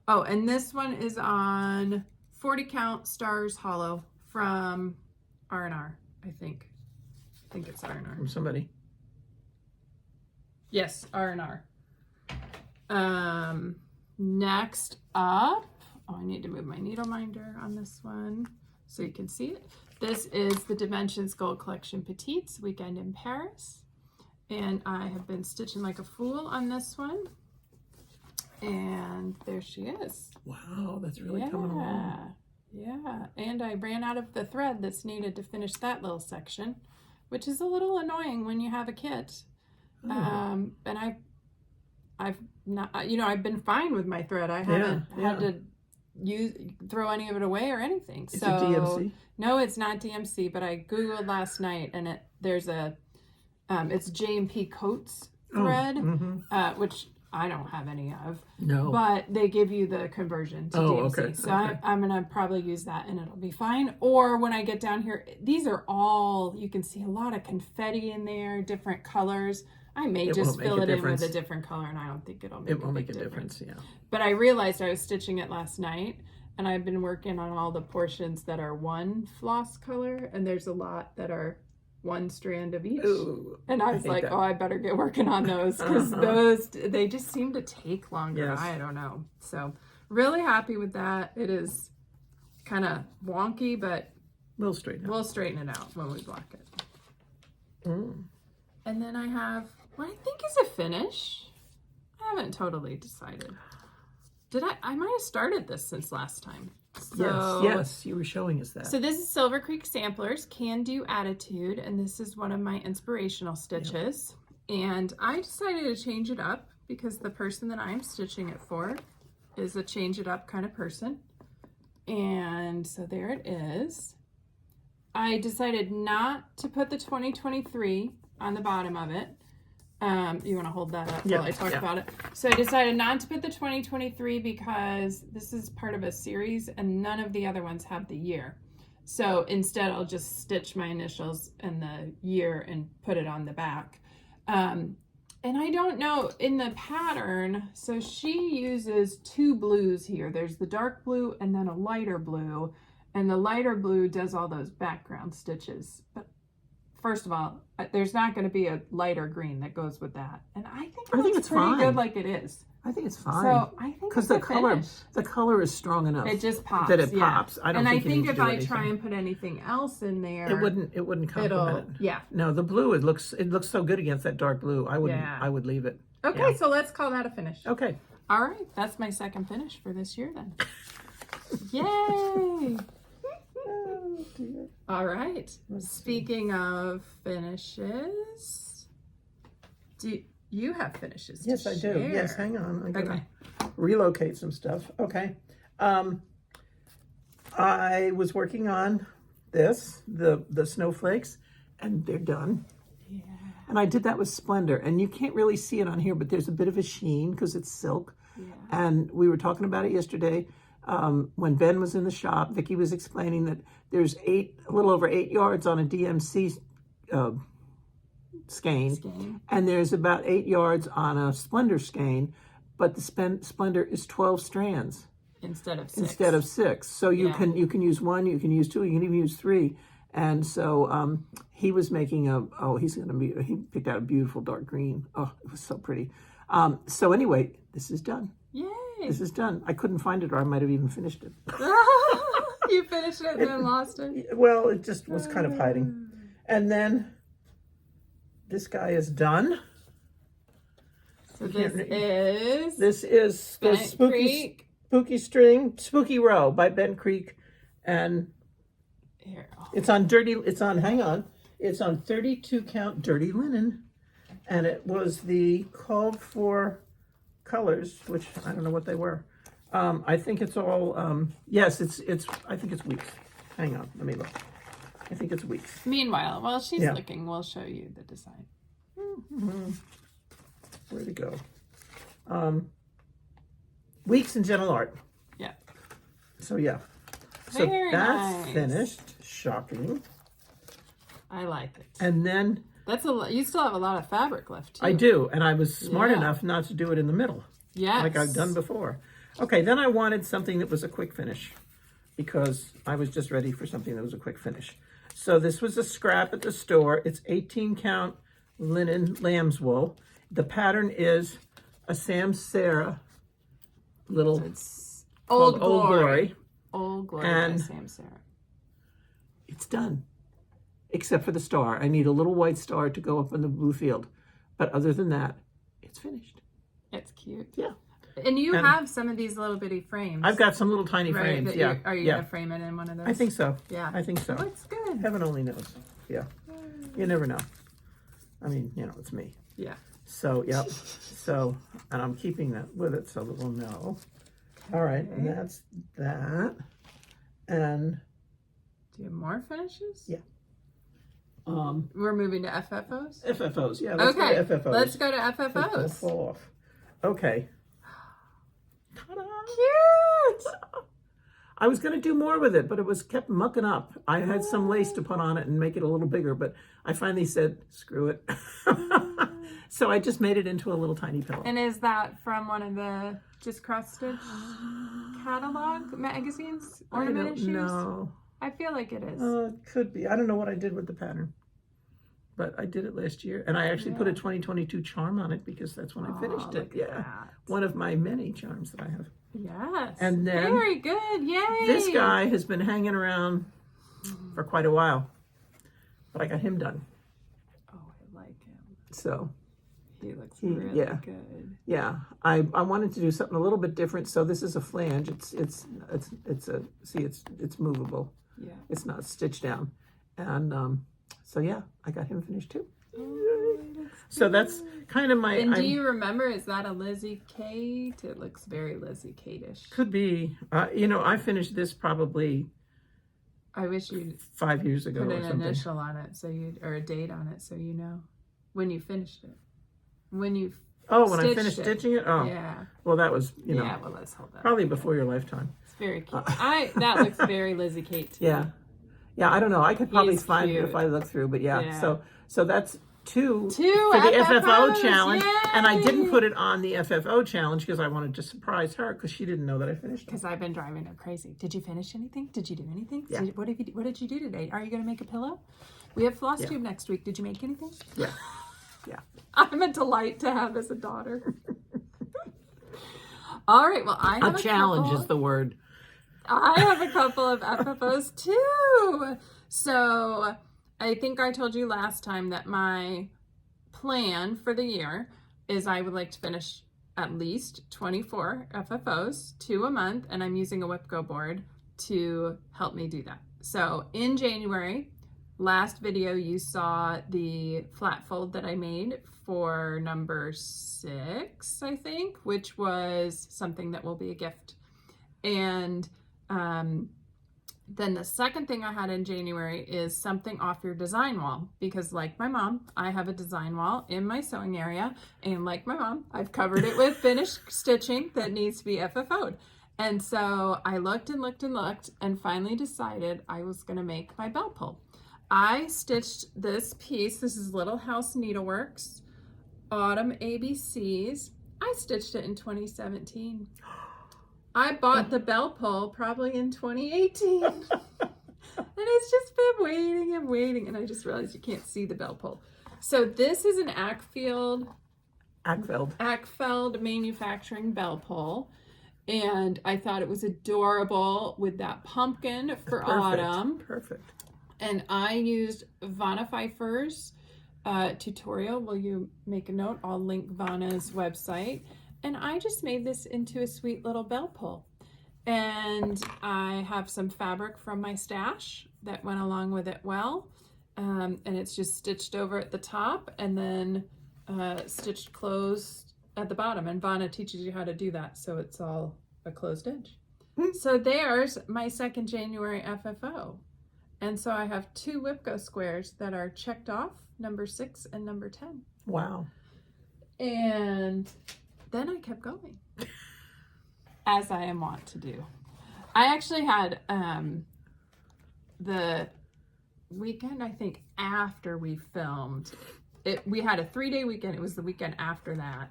Oh, and this one is on 40 count Stars Hollow from R&R, I think. I think it's R&R. From somebody. Yes, R&R. Next up, oh, I need to move my needle minder on this one so you can see it. This is the Dimensions Gold Collection Petites Weekend in Paris. And I have been stitching like a fool on this one. And there she is. Wow, that's really coming along. Yeah, and I ran out of the thread that's needed to finish that little section, which is a little annoying when you have a kit. Oh. And I've not, you know, I've been fine with my thread. I haven't had to throw any of it away or anything. Is so it DMC? No, it's not DMC, but I Googled last night and there's a, it's J&P Coats thread, which I don't have any of. No. But they give you the conversion to DMC. Okay. So I'm going to probably use that and it'll be fine. Or when I get down here, these are all, you can see a lot of confetti in there, different colors. I may just fill it in with a different color and I don't think it'll make a difference. Yeah. But I realized I was stitching it last night and I've been working on all the portions that are one floss color and there's a lot that are one strand of each. Ooh, and I was like, oh, I better get working on those because those, they just seem to take longer. Yes. I don't know. So really happy with that. It is kind of wonky, but we'll straighten it out when we block it. Mm. And then I have what I think is a finish. I haven't totally decided. I might have started this since last time. So, yes, you were showing us that. So this is Silver Creek Samplers, Can Do Attitude, and this is one of my inspirational stitches. Yep. And I decided to change it up because the person that I'm stitching it for is a change it up kind of person. And so there it is. I decided not to put the 2023 on the bottom of it You want to hold that up Yeah, while I talk yeah. about it? So I decided not to put the 2023 because this is part of a series and none of the other ones have the year. So instead, I'll just stitch my initials and the year and put it on the back. And I don't know, in the pattern, so she uses two blues here. There's the dark blue and then a lighter blue. And the lighter blue does all those background stitches. But first of all, there's not going to be a lighter green that goes with that. And I think it's pretty fine. good like it is. I think it's fine. So I think because it's the color is strong enough. It just pops. That it yeah. pops. I don't and think I you think need to if do I anything. try and put anything else in there, it wouldn't complement it. Yeah. No, the blue it looks so good against that dark blue. I would leave it. Okay, Yeah. so let's call that a finish. Okay. All right, that's my second finish for this year then. Yay! Oh, dear. All right. Speaking of finishes, do you have finishes? Yes, to I do. share? Yes, hang on. I gotta Okay. relocate some stuff. Okay. I was working on the snowflakes, and they're done. Yeah. And I did that with Splendor, and you can't really see it on here, but there's a bit of a sheen because it's silk. Yeah. And we were talking about it yesterday. When Ben was in the shop, Vicki was explaining that there's a little over 8 yards on a DMC skein, and there's about 8 yards on a Splendor skein, but the Splendor is 12 strands Instead of 6. instead of 6. So you Yeah. can use 1, you can use 2, you can even use 3. And so he was making he picked out a beautiful dark green. Oh, it was so pretty. So anyway, this is done. Yay! This is done. I couldn't find it, or I might have even finished it. You finished it and then lost it? Well, it just was kind of hiding. And then this guy is done. So this is the Bent Creek. Spooky Row by Bent Creek, and Here. it's on 32 count dirty linen, and it was the called for colors, which I don't know what they were. I think it's all yes, it's I think it's weeks. Hang on, let me look. I think it's weeks. Meanwhile, while she's Yeah. looking, we'll show you the design. Where'd it go? Weeks in Gentle Art. Yeah. So yeah. So Very that's nice. finished. Shocking. I like it. And then That's you still have a lot of fabric left too. I do, and I was smart Yeah. enough not to do it in the middle, Yes. like I've done before. Okay, then I wanted something that was a quick finish, because I was just ready for something that was a quick finish. So this was a scrap at the store. It's 18 count linen lamb's wool. The pattern is a Sam Sarah little It's called Old Glory. Glory. Old Glory by And- Sam Sarah. It's done, except for the star. I need a little white star to go up in the blue field, but other than that, it's finished. It's cute. Yeah. And you And have some of these little bitty frames. I've got some little tiny right, frames. that Yeah, Are you yeah. gonna frame it in one of those? I think so. Yeah. I think so. Looks good. Heaven only knows. Yeah. You never know. I mean, it's me. Yeah. So, yep. So, and I'm keeping that with it so that we'll know. All right, and that's that. And Do you have more finishes? Yeah. We're moving to FFOs? FFOs. Yeah, let's Okay. go to FFOs. Let's go to They'll FFOs. fall off. Okay. Ta-da! Cute! I was going to do more with it, but it was kept mucking up. I had some lace to put on it and make it a little bigger, but I finally said, screw it. So I just made it into a little tiny pillow. And is that from one of the Just Cross Stitch catalog magazines? Ornament issues? No. I feel like it is. It could be. I don't know what I did with the pattern, but I did it last year, and I actually put a 2022 charm on it because that's when I finished it. Look at Yeah, that. one of my many charms that I have. Yes. And then very good. Yay. This guy has been hanging around for quite a while, but I got him done. Oh, I like him. So He looks really yeah. good. yeah, I wanted to do something a little bit different. So this is a flange. It's movable. Yeah. It's not stitched down, and so yeah, I got him finished too. So that's kind of my. And do you remember, is that a Lizzie Kate? It looks very Lizzie Kate-ish. Could be. I finished this probably I wish you'd 5 years ago put or an something. initial on it or a date on it so you know when you finished it. when you when I stitched finished it. stitching it? Oh. Yeah. Well, that was, Yeah, well, let's hold that. probably before your lifetime. It's very cute. That looks very Lizzie Kate to me. Yeah. Yeah, I don't know. I could probably He's find cute. it if I look through, but yeah. Yeah. So that's two for FFOs, the FFO challenge. yay! And I didn't put it on the FFO challenge because I wanted to surprise her because she didn't know that I finished it. Because I've been driving her crazy. Did you finish anything? Did you do anything? Yeah. What did you do today? Are you going to make a pillow? We have Flosstube next week. Did you make anything? Yeah. Yeah. I'm a delight to have as a daughter. All right. Well, I have A challenge is the word. I have a couple of FFOs too. So I think I told you last time that my plan for the year is I would like to finish at least 24 FFOs, 2 a month, and I'm using a WIPGO board to help me do that. So in January, last video you saw the flat fold that I made for number 6, I think, which was something that will be a gift. And then the second thing I had in January is something off your design wall, because like my mom, I have a design wall in my sewing area, and like my mom, I've covered it with finished stitching that needs to be FFO'd. And so I looked and looked and looked and finally decided I was going to make my bell pull. I stitched this piece. This is Little House Needleworks Autumn ABCs. I stitched it in 2017. I bought the bell pull probably in 2018. And it's just been waiting and waiting. And I just realized you can't see the bell pull. So this is an Ackfeld manufacturing bell pull. And I thought it was adorable with that pumpkin for autumn. Perfect. And I used Vanna Pfeiffer's tutorial. Will you make a note? I'll link Vanna's website. And I just made this into a sweet little bell pull. And I have some fabric from my stash that went along with it well. And it's just stitched over at the top and then stitched closed at the bottom. And Vanna teaches you how to do that, so it's all a closed edge. So there's my second January FFO. And so I have 2 WIPGO squares that are checked off, number 6 and number 10. Wow. And then I kept going, as I am wont to do. I actually had the weekend, I think, after we filmed. We had a 3-day weekend. It was the weekend after that.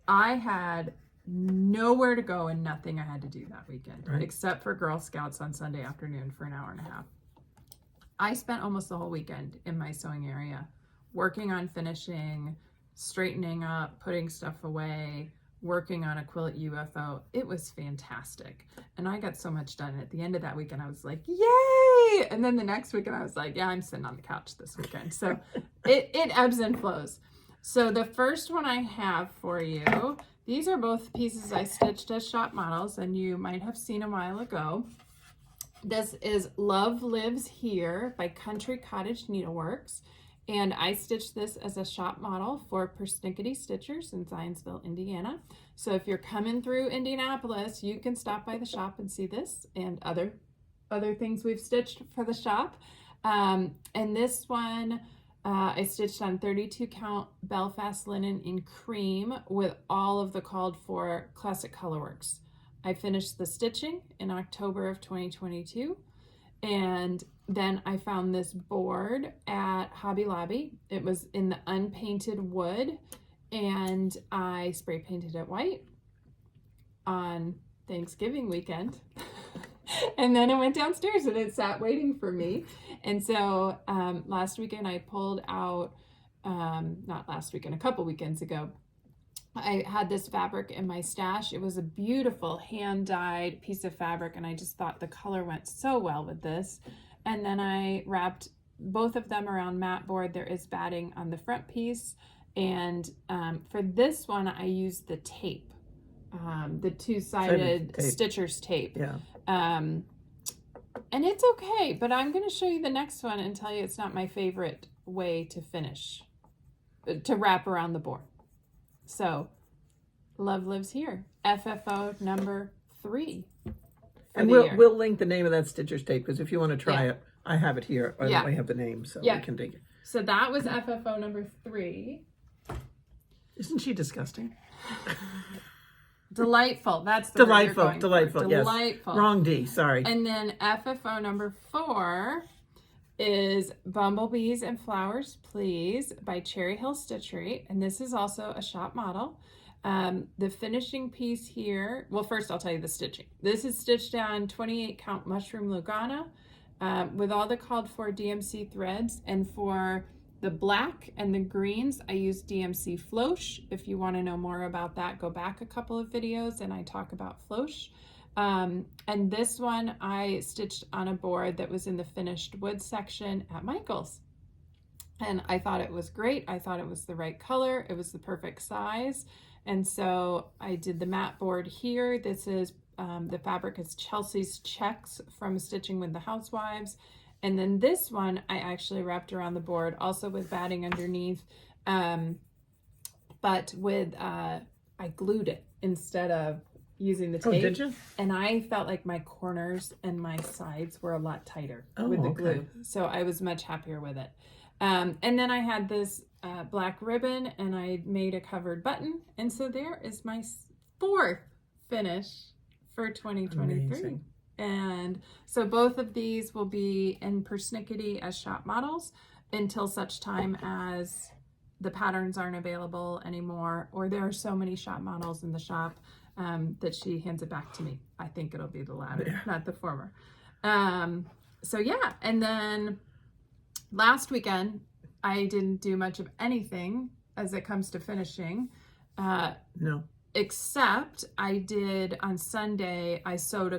I had nowhere to go and nothing I had to do that weekend, except for Girl Scouts on Sunday afternoon for an hour and a half. I spent almost the whole weekend in my sewing area, working on finishing, straightening up, putting stuff away, working on a Quilt UFO. It was fantastic. And I got so much done. And at the end of that weekend, I was like, yay! And then the next weekend, I was like, yeah, I'm sitting on the couch this weekend. So it ebbs and flows. So the first one I have for you, these are both pieces I stitched as shop models, and you might have seen a while ago. This is Love Lives Here by Country Cottage Needleworks. And I stitched this as a shop model for Persnickety Stitchers in Zionsville, Indiana. So if you're coming through Indianapolis, you can stop by the shop and see this and other things we've stitched for the shop. And this one I stitched on 32 count Belfast linen in cream with all of the called for classic colorworks. I finished the stitching in October of 2022. And then I found this board at Hobby Lobby. It was in the unpainted wood, and I spray painted it white on Thanksgiving weekend. And then it went downstairs and it sat waiting for me. And so last weekend I pulled out, not last weekend, a couple weekends ago, I had this fabric in my stash. It was a beautiful hand-dyed piece of fabric, and I just thought the color went so well with this. And then I wrapped both of them around mat board. There is batting on the front piece. And for this one, I used the tape, the two-sided stitcher's tape. Yeah. And it's okay, but I'm going to show you the next one and tell you it's not my favorite way to finish, to wrap around the board. So, Love Lives Here, FFO number 3. And we'll link the name of that stitcher's tape, because if you want to try it, I have it here. I have the name, so we can take it. So that was FFO number 3. Isn't she disgusting? Delightful. That's the word you're going for. Delightful. Yes. Delightful. Wrong D. Sorry. And then FFO number 4 is Bumblebees and Flowers, Please by Cherry Hill Stitchery. And this is also a shop model. The finishing piece here, well, first I'll tell you the stitching. This is stitched on 28 count mushroom Lugana with all the called for DMC threads. And for the black and the greens, I use DMC Floche. If you want to know more about that, go back a couple of videos and I talk about Floche. And this one I stitched on a board that was in the finished wood section at Michael's. And I thought it was great. I thought it was the right color. It was the perfect size. And so I did the mat board here. This is, the fabric is Chelsea's Checks from Stitching with the Housewives. And then this one I actually wrapped around the board, also with batting underneath, but with, I glued it instead of using the tape. Oh, did you? And I felt like my corners and my sides were a lot tighter Oh, with the okay. glue. So I was much happier with it. And then I had this black ribbon and I made a covered button. And so there is my 4th finish for 2023. Amazing. And so both of these will be in persnickety as shop models until such time as the patterns aren't available anymore, or there are so many shop models in the shop that she hands it back to me. I think it'll be the latter, not the former. So yeah, and then last weekend, I didn't do much of anything as it comes to finishing. No. Except I did on Sunday, I sewed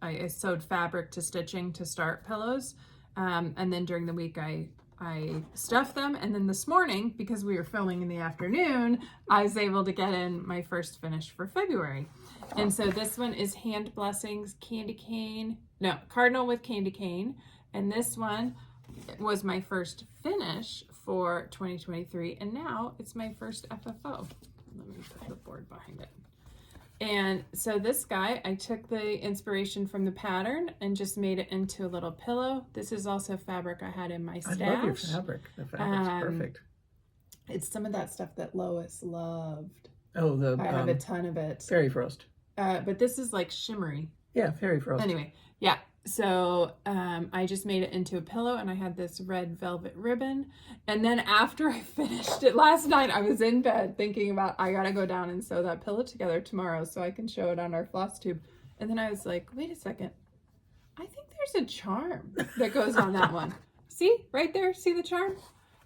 I sewed fabric to stitching to start pillows. And then during the week, I stuffed them. And then this morning, because we were filming in the afternoon, I was able to get in my first finish for February. And so this one is Hand Blessings Cardinal with Candy Cane. And this one was my first finish for 2023. And now it's my first FFO. Let me put the board behind it. And so this guy, I took the inspiration from the pattern and just made it into a little pillow. This is also fabric I had in my stash. I love your fabric. The fabric's perfect. It's some of that stuff that Lois loved. Oh, I have a ton of it. Fairy Frost. But this is like shimmery. Yeah, Fairy Frost. Anyway, yeah. So I just made it into a pillow and I had this red velvet ribbon. And then after I finished it last night, I was in bed thinking about, I got to go down and sew that pillow together tomorrow so I can show it on our Flosstube. And then I was like, wait a second. I think there's a charm that goes on that one. See right there? See the charm?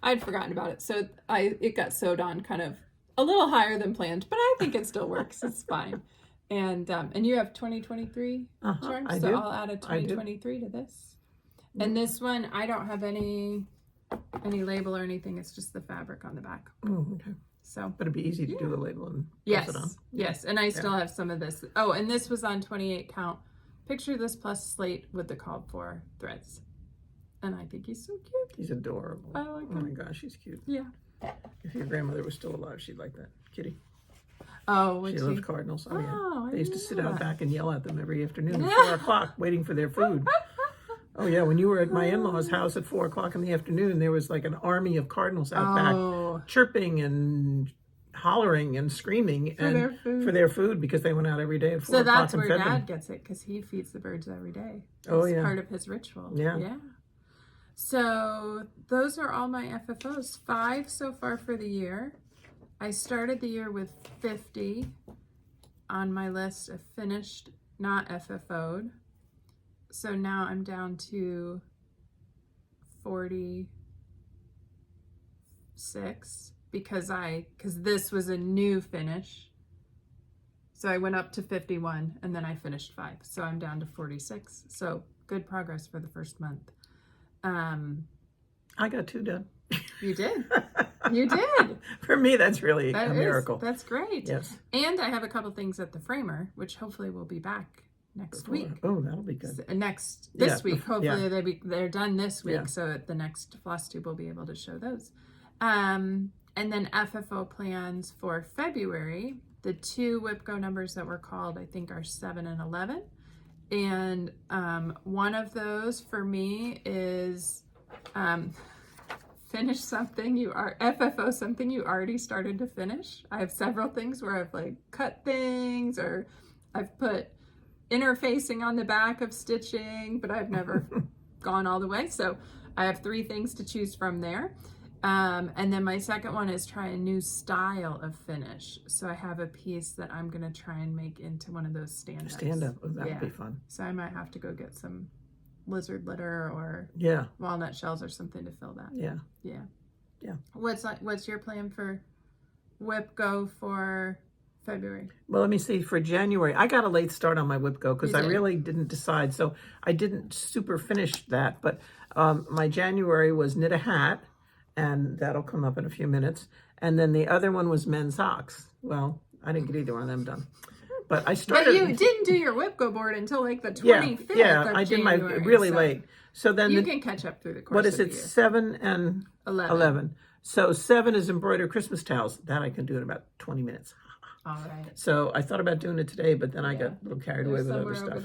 I'd forgotten about it. So it got sewed on kind of a little higher than planned, but I think it still works. It's fine. And you have 2023 charms, I so do. I'll add a 2023 to this. And this one, I don't have any label or anything. It's just the fabric on the back. Oh, okay. So, But it'd be easy to do the label and yes, press it on. yes. And I still have some of this. Oh, and this was on 28 count. Picture this plus slate with the called for threads. And I think he's so cute. He's adorable. I like Oh him. my gosh, he's cute. Yeah. If your grandmother was still alive, she'd like that. Kitty. Oh, would She she? loves cardinals. Oh, yeah. Oh, I They used to didn't sit know out that. back and yell at them every afternoon at 4 o'clock waiting for their food. Oh, yeah. When you were at my in-laws' house at 4 o'clock in the afternoon, there was like an army of cardinals out back chirping and hollering and screaming for their food because they went out every day at 4 So o'clock that's and where fed Dad them. gets it, because he feeds the birds every day. Oh, It's yeah. part of his ritual. Yeah. Yeah. So those are all my FFOs. 5 so far for the year. I started the year with 50 on my list of finished, not FFO'd. So now I'm down to 46 because this was a new finish. So I went up to 51 and then I finished 5. So I'm down to 46. So good progress for the first month. I got 2 done. You did. You did. For me, that's really a miracle. That's great. Yes. And I have a couple things at the framer, which hopefully will be back next week. Oh, that'll be good. This week. Hopefully they're done this week. Yeah. So at the next Flosstube we'll be able to show those. And then FFO plans for February. The 2 WIPCO numbers that were called, I think, are 7 and 11. And one of those for me is finish something FFO something you already started to finish. I have several things where I've like cut things, or I've put interfacing on the back of stitching, but I've never gone all the way. So I have 3 things to choose from there. And then my second one is try a new style of finish. So I have a piece that I'm going to try and make into one of those stand-ups. Stand-up, oh, that would be fun. So I might have to go get some lizard litter or walnut shells or something to fill that. Yeah. What's your plan for Whip Go for February? Well, let me see. For January, I got a late start on my Whip Go because I really didn't decide. So I didn't super finish that. But my January was knit a hat, and that'll come up in a few minutes. And then the other one was men's socks. Well, I didn't get either one of them done. But I started. But you didn't do your Whip Go board until like the 25th. Yeah, of I did January, my really late. So then you can catch up through the course. What is of it? the year. 7 and 11. So 7 is embroider Christmas towels. That I can do in about 20 minutes. All right. So I thought about doing it today, but then I got a little carried away with other stuff.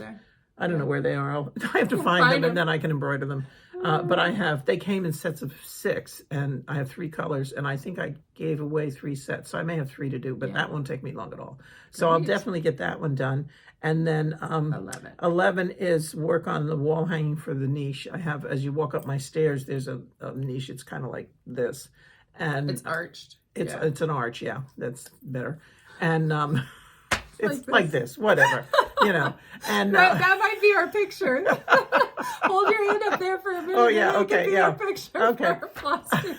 I don't know where they are. I have to find them, and then I can embroider them. But they came in sets of 6, and I have 3 colors, and I think I gave away 3 sets, so I may have 3 to do, but that won't take me long at all. So I'll definitely get that one done. And then 11 is work on the wall hanging for the niche. I have, as you walk up my stairs, there's a niche. It's kind of like this, and it's arched. It's an arch. Yeah, that's better. And it's like this, whatever, and that might be our picture. Hold your hand up there for a minute. Oh yeah, okay, yeah, our picture okay. For Flosstube.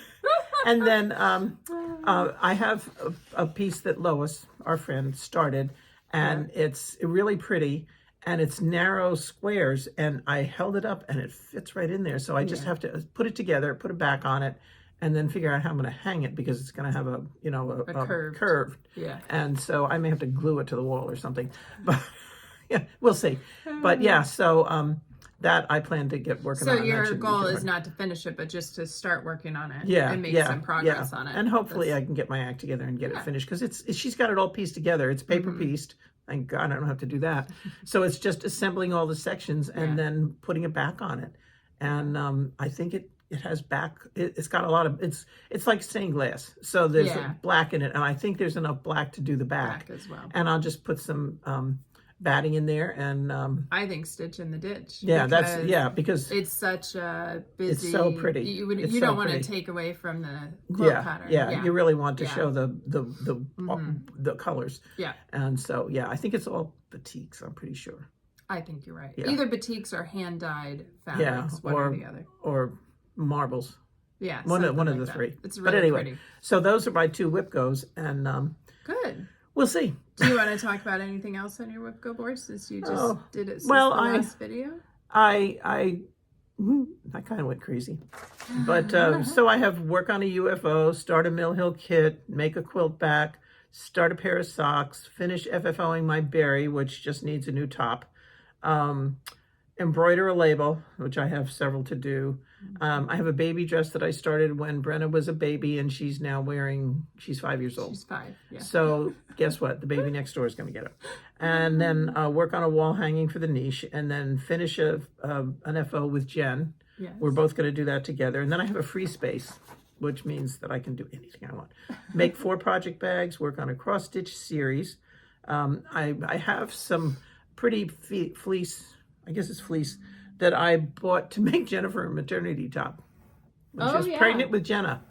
And then I have a piece that Lois, our friend, started, and it's really pretty, and it's narrow squares, and I held it up, and it fits right in there. So I just have to put it together, put a back on it, and then figure out how I'm going to hang it, because it's going to have a curve. Yeah. And so I may have to glue it to the wall or something. But yeah, we'll see. But yeah, so that I plan to get working on. So your goal is not to finish it, but just to start working on it. Yeah, and make some progress on it. And hopefully I can get my act together and get it finished, because she's got it all pieced together. It's paper pieced. Thank God I don't have to do that. So it's just assembling all the sections and then putting it back on it. And I think it has back. It's got a lot of. It's like stained glass. So there's black in it, and I think there's enough black to do the back as well. And I'll just put some batting in there, and I think stitch in the ditch. Yeah, because it's such a busy. It's so pretty. You don't want to take away from the quilt pattern. Yeah, you really want to show the colors. Yeah, and so I think it's all batiks. I'm pretty sure. I think you're right. Either batiks or hand dyed fabrics. One or the other. Or marbles. Yeah, one of the that. 3. It's really but anyway, pretty. So those are my 2 Whip Goes, and good. We'll see. Do you want to talk about anything else on your Whip Go board, since you just did it since the last video? I kind of went crazy, but so I have work on a UFO, start a Mill Hill kit, make a quilt back, start a pair of socks, finish FFOing my berry, which just needs a new top. Embroider a label, which I have several to do. I have a baby dress that I started when Brenna was a baby, and she's 5 years old. She's 5, yeah. So guess what? The baby next door is going to get her. And then work on a wall hanging for the niche, and then finish an FO with Jen. Yes. We're both going to do that together. And then I have a free space, which means that I can do anything I want. Make 4 project bags, work on a cross-stitch series. I have some pretty fleece, I guess it's fleece, that I bought to make Jennifer a maternity top when she was pregnant with Jenna.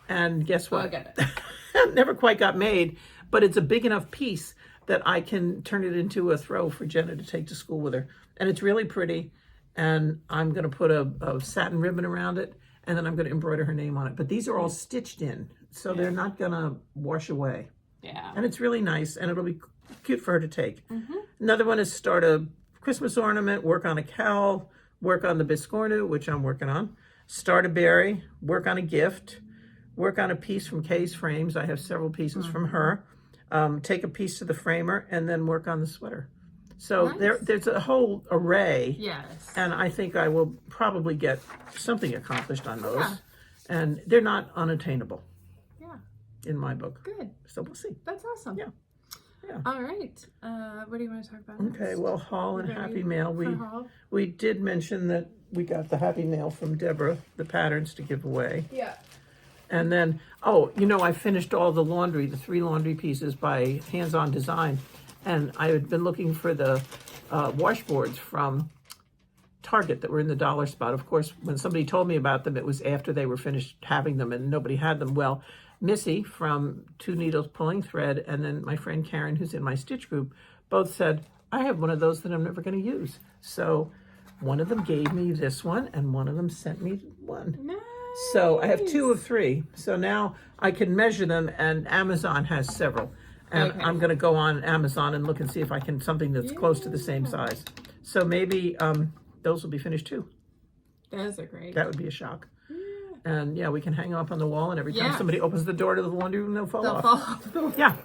And guess what? I get it. It never quite got made, but it's a big enough piece that I can turn it into a throw for Jenna to take to school with her. And it's really pretty. And I'm going to put a satin ribbon around it, and then I'm going to embroider her name on it. But these are all stitched in, so they're not going to wash away. Yeah. And it's really nice, and it'll be cute for her to take. Another one is start a Christmas ornament, work on a cowl, work on the biscornu, which I'm working on, start a berry, work on a gift, work on a piece from Kay's frames. I have several pieces from her. Take a piece to the framer, and then work on the sweater. So there's a whole array. Yes. And I think I will probably get something accomplished on those. Yeah. And they're not unattainable. Yeah. In my book. Good. So we'll see. That's awesome. Yeah. Yeah. All right. What do you want to talk about Okay, next? well, haul and happy mail. We did mention that we got the happy mail from Deborah, the patterns to give away. Yeah. And then, oh, you know, I finished all the laundry, the 3 laundry pieces by Hands-On Design. And I had been looking for the washboards from Target that were in the dollar spot. Of course, when somebody told me about them, it was after they were finished having them and nobody had them. Well, Missy from 2 Needles Pulling Thread and then my friend Karen, who's in my stitch group, both said, I have one of those that I'm never going to use. So one of them gave me this one and one of them sent me one. Nice. So I have 2 of 3. So now I can measure them, and Amazon has several. And Okay. I'm going to go on Amazon and look and see if I can something that's close to the same size. So maybe those will be finished too. Those are great. That would be a shock. Yeah. And yeah, we can hang them up on the wall, and every time Yeah. somebody opens the door to the laundry room, they'll fall They'll off. fall off the wall. Yeah.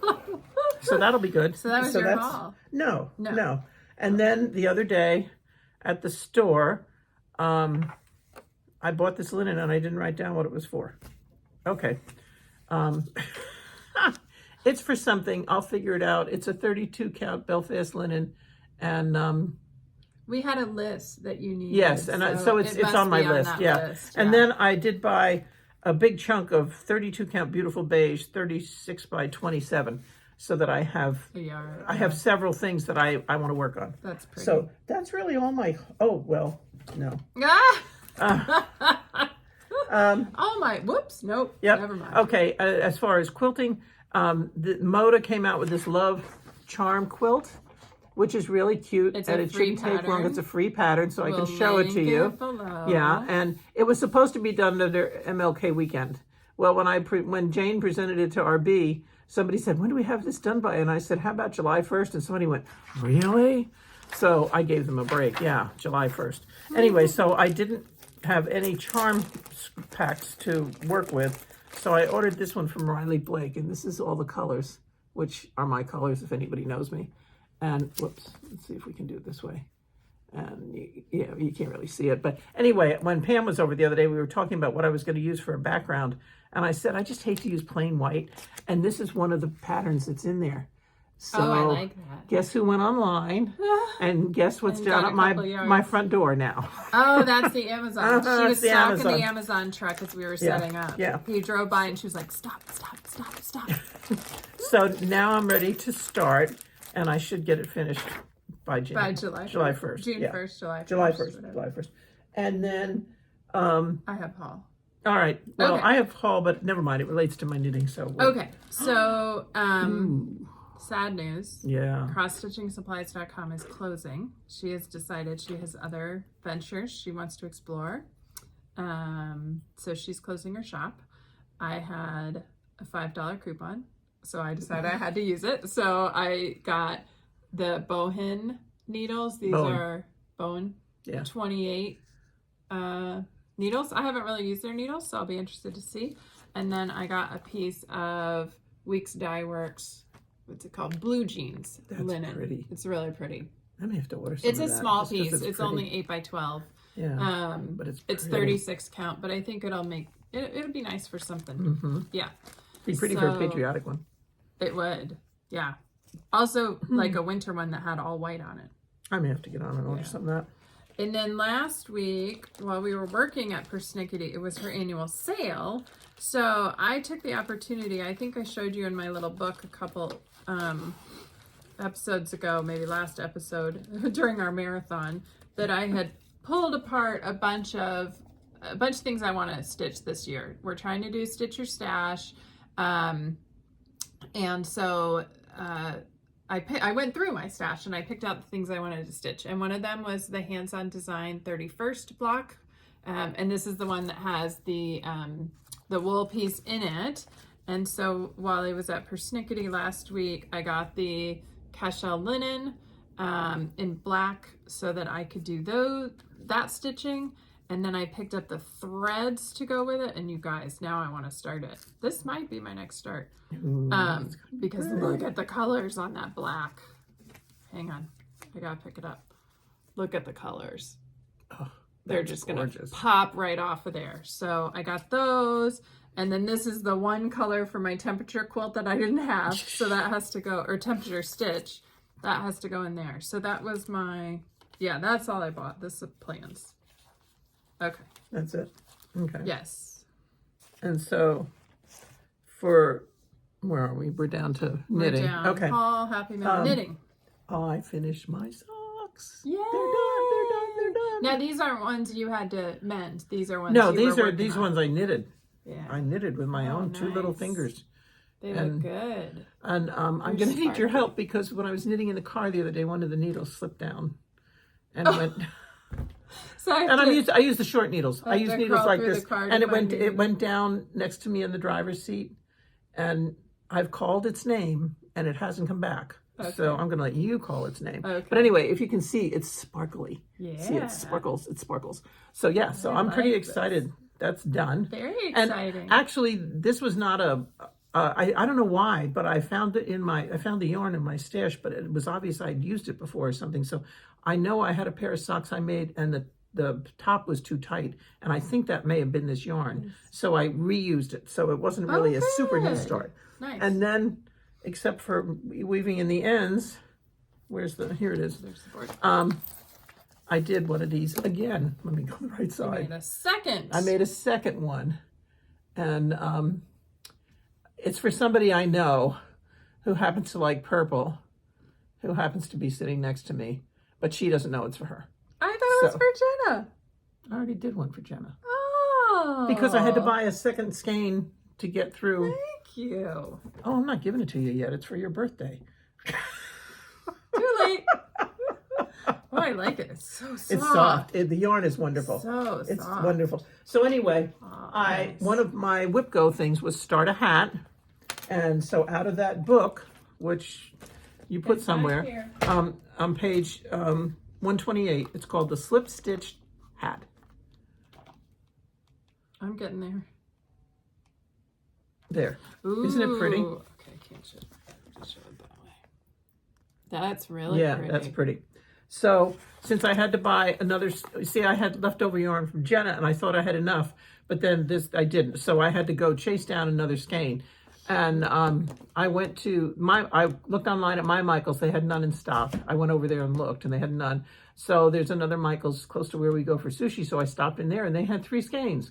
So that'll be good. So that was your that's, haul? No. No. And then the other day at the store, I bought this linen and I didn't write down what it was for. Okay. It's for something. I'll figure it out. It's a 32 count Belfast linen. And We had a list that you needed. yes, and so it's must on my be list. that Yeah. list, And yeah. then I did buy a big chunk of 32 count beautiful beige, 36 by 27, so that I have A yard. I have several things that I want to work on. That's pretty. So that's really all my, oh, well, no. Ah! Oh my, whoops, nope. Yep. Never mind. Okay, as far as quilting, the Moda came out with this Love Charm quilt, which is really cute. It's and a it free shouldn't take long. pattern. It's a free pattern, so I We'll can show it to link you. it below. Yeah, and it was supposed to be done under MLK weekend. Well, when Jane presented it to RB, somebody said, when do we have this done by? And I said, how about July 1st? And somebody went, really? So I gave them a break. Yeah, July 1st. Anyway, so I didn't have any charm packs to work with. So I ordered this one from Riley Blake, and this is all the colors, which are my colors if anybody knows me. And whoops, let's see if we can do it this way. And you can't really see it. But anyway, when Pam was over the other day, we were talking about what I was going to use for a background. And I said, I just hate to use plain white. And this is one of the patterns that's in there. So Oh, I like that. guess who went online? And guess what's And down got at a my couple yards. my front door now? Oh, that's the Amazon. She was It's the stuck in Amazon. the Amazon truck as we were setting up. yeah. He drove by and she was like, stop. So now I'm ready to start, and I should get it finished by June. By July 1st. June yeah. 1st, July 1st. July 1st. whatever. July 1st. And then, I have Paul. all right. Well, Okay. I have haul, but never mind. It relates to my knitting. So Okay, so sad news. yeah. CrossStitchingSupplies.com is closing. She has decided she has other ventures she wants to explore. So she's closing her shop. I had a $5 coupon, so I decided I had to use it. So I got the Bohin needles. These Bowen. are Bowen Yeah. 28 needles. I haven't really used their needles, so I'll be interested to see. And then I got a piece of Weeks Dye Works. What's it called? Blue jeans That's linen. pretty. It's really pretty. I may have to order some It's of a that, small just 'cause piece. It's pretty. only 8 by 12. Yeah. But It's pretty. 36 count, but I think it'll make it'll be nice for something. Mm-hmm. Yeah, Be pretty for a So- patriotic one. it would. Yeah. Also, like a winter one that had all white on it. I may have to get on and order Yeah. some of that. And then last week, while we were working at Persnickety, it was her annual sale. So I took the opportunity. I think I showed you in my little book a couple episodes ago, maybe last episode during our marathon, that I had pulled apart a bunch of things I want to stitch this year. We're trying to do Stitch Your Stash, and so I went through my stash and I picked out the things I wanted to stitch, and one of them was the Hands-On Design 31st block, and this is the one that has the wool piece in it. And so while I was at Persnickety last week, I got the cashel linen in black so that I could do that stitching. And then I picked up the threads to go with it. And you guys, now I want to start it. This might be my next start. Ooh, Because look at the colors on that black. Hang on. I got to pick it up. Look at the colors. oh, They're that's just going to gorgeous. pop right off of there. So I got those. And then this is the one color for my temperature quilt that I didn't have. So that has to go, or temperature stitch. That has to go in there. So that was that's all I bought. This is plans. Okay. That's it. Okay. Yes. And so for, where are we? We're down to knitting. We're down. Okay. Paul, happy man. Knitting. I finished my socks. Yay! They're done. Now these aren't ones you had to mend. These are ones. No, you these were are working these on. ones I knitted. Yeah. I knitted with my own two little nice. fingers. They look good. And I'm going to need your help because when I was knitting in the car the other day, one of the needles slipped down and went. So I used the short needles. I use needles like this, and it it went down next to me in the driver's seat, and I've called its name and it hasn't come back. Okay. So I'm going to let you call its name. Okay. But anyway, if you can see, it's sparkly. Yeah. See, it sparkles. It sparkles. So yeah, so I'm pretty excited. That's done. Very exciting. And actually, this was not I don't know why, but I found it I found the yarn in my stash, but it was obvious I'd used it before or something. So I know I had a pair of socks I made and the top was too tight. And I think that may have been this yarn. So I reused it. So it wasn't really a super new start. Nice. And then, except for weaving in the ends, here it is. There's the board. I did one of these again. Let me go the right side. You made a second. I made a second one. And it's for somebody I know who happens to like purple, who happens to be sitting next to me, but she doesn't know it's for her. I thought it was for Jenna. I already did one for Jenna. Oh. Because I had to buy a second skein to get through. Thank you. Oh, I'm not giving it to you yet. It's for your birthday. Too late. Oh, I like it. It's so soft. It's soft. The yarn is wonderful. So soft. It's wonderful. So anyway, nice. One of my whip go things was start a hat. And so out of that book, which you put somewhere, on page 128, it's called the Slip Stitched Hat. I'm getting there. There. Ooh. Isn't it pretty? Okay, I can't show it. Just show it that way. That's really pretty. That's pretty. So since I had to buy another, see, I had leftover yarn from Jenna and I thought I had enough, but then I didn't. So I had to go chase down another skein. And I went to I looked online at my Michael's. They had none in stock. I went over there and looked and they had none. So there's another Michael's close to where we go for sushi. So I stopped in there and they had 3 skeins.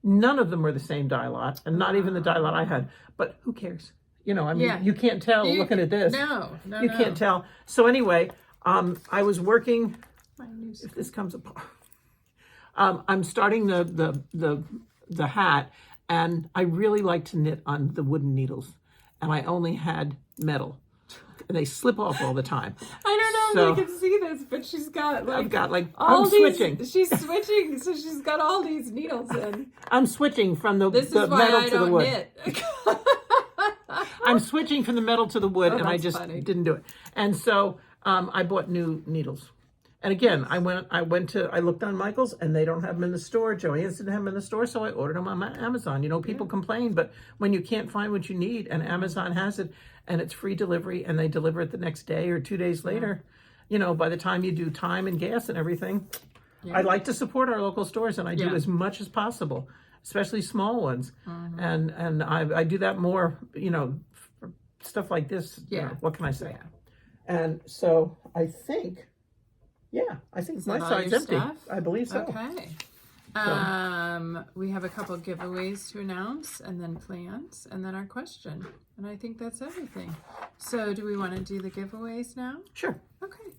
None of them were the same dye lot and not even the dye lot I had. But who cares? You know, I mean, you can't tell looking at this. No, you can't tell. So anyway, I was working. If this comes apart, I'm starting the hat, and I really like to knit on the wooden needles, and I only had metal, and they slip off all the time. I don't know if you can see this, but she's got I've got all I'm switching. She's switching, so she's got all these needles in. I'm switching from the metal to the wood. Knit. I'm switching from the metal to the wood, and I just funny. didn't do it. And so I bought new needles. And again, I looked on Michael's, and they don't have them in the store. Joann's didn't have them in the store, so I ordered them on Amazon. You know, people complain, but when you can't find what you need, and Amazon has it, and it's free delivery, and they deliver it the next day or 2 days later, you know, by the time you do time and gas and everything, I like to support our local stores, and I do as much as possible, especially small ones. And I do that more, you know, for stuff like this. You know, what can I say? And so I think my side's empty. Stuff? I believe so. Okay. We have a couple giveaways to announce, and then plans, and then our question. And I think that's everything. So do we want to do the giveaways now? Sure. Okay,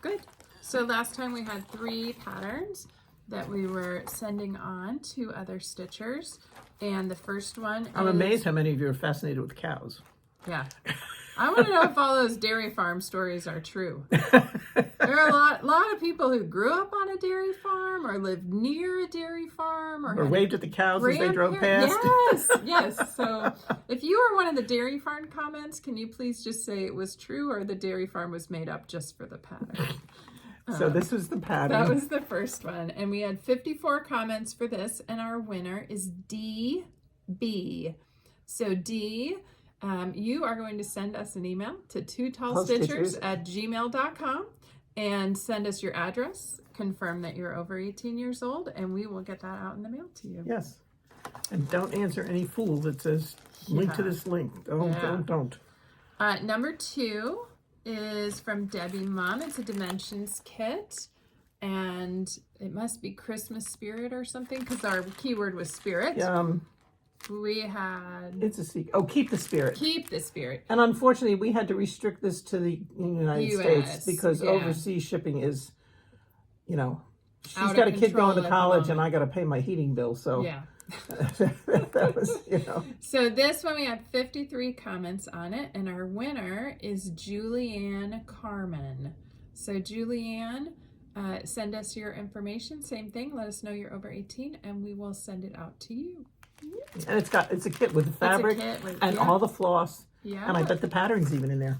good. So last time we had 3 patterns that we were sending on to other stitchers. And the first one I'm amazed how many of you are fascinated with cows. Yeah. I want to know if all those dairy farm stories are true. There are a lot of people who grew up on a dairy farm or lived near a dairy farm or waved at the cows as they drove past. Yes. So if you are one of the dairy farm comments, can you please just say it was true or the dairy farm was made up just for the pattern? So this was the pattern. That was the first one. And we had 54 comments for this. And our winner is DB. So D, you are going to send us an email to twotallstitchers@gmail.com and send us your address, confirm that you're over 18 years old, and we will get that out in the mail to you. Yes. And don't answer any fool that says, link to this link. Don't. Number 2 is from Debbie Mom. It's a Dimensions kit, and it must be Christmas spirit or something, because our keyword was spirit. We had It's a secret. Oh, keep the spirit. Keep the Spirit. And unfortunately, we had to restrict this to the United States because overseas shipping is, you know, she's got a kid going to college and I got to pay my heating bill. So yeah. that was, you know. So this one we had 53 comments on it, and our winner is Julianne Carmen. So Julianne, send us your information. Same thing. Let us know you're over 18, and we will send it out to you. And it's a kit with the fabric and all the floss. Yeah. And I bet the pattern's even in there.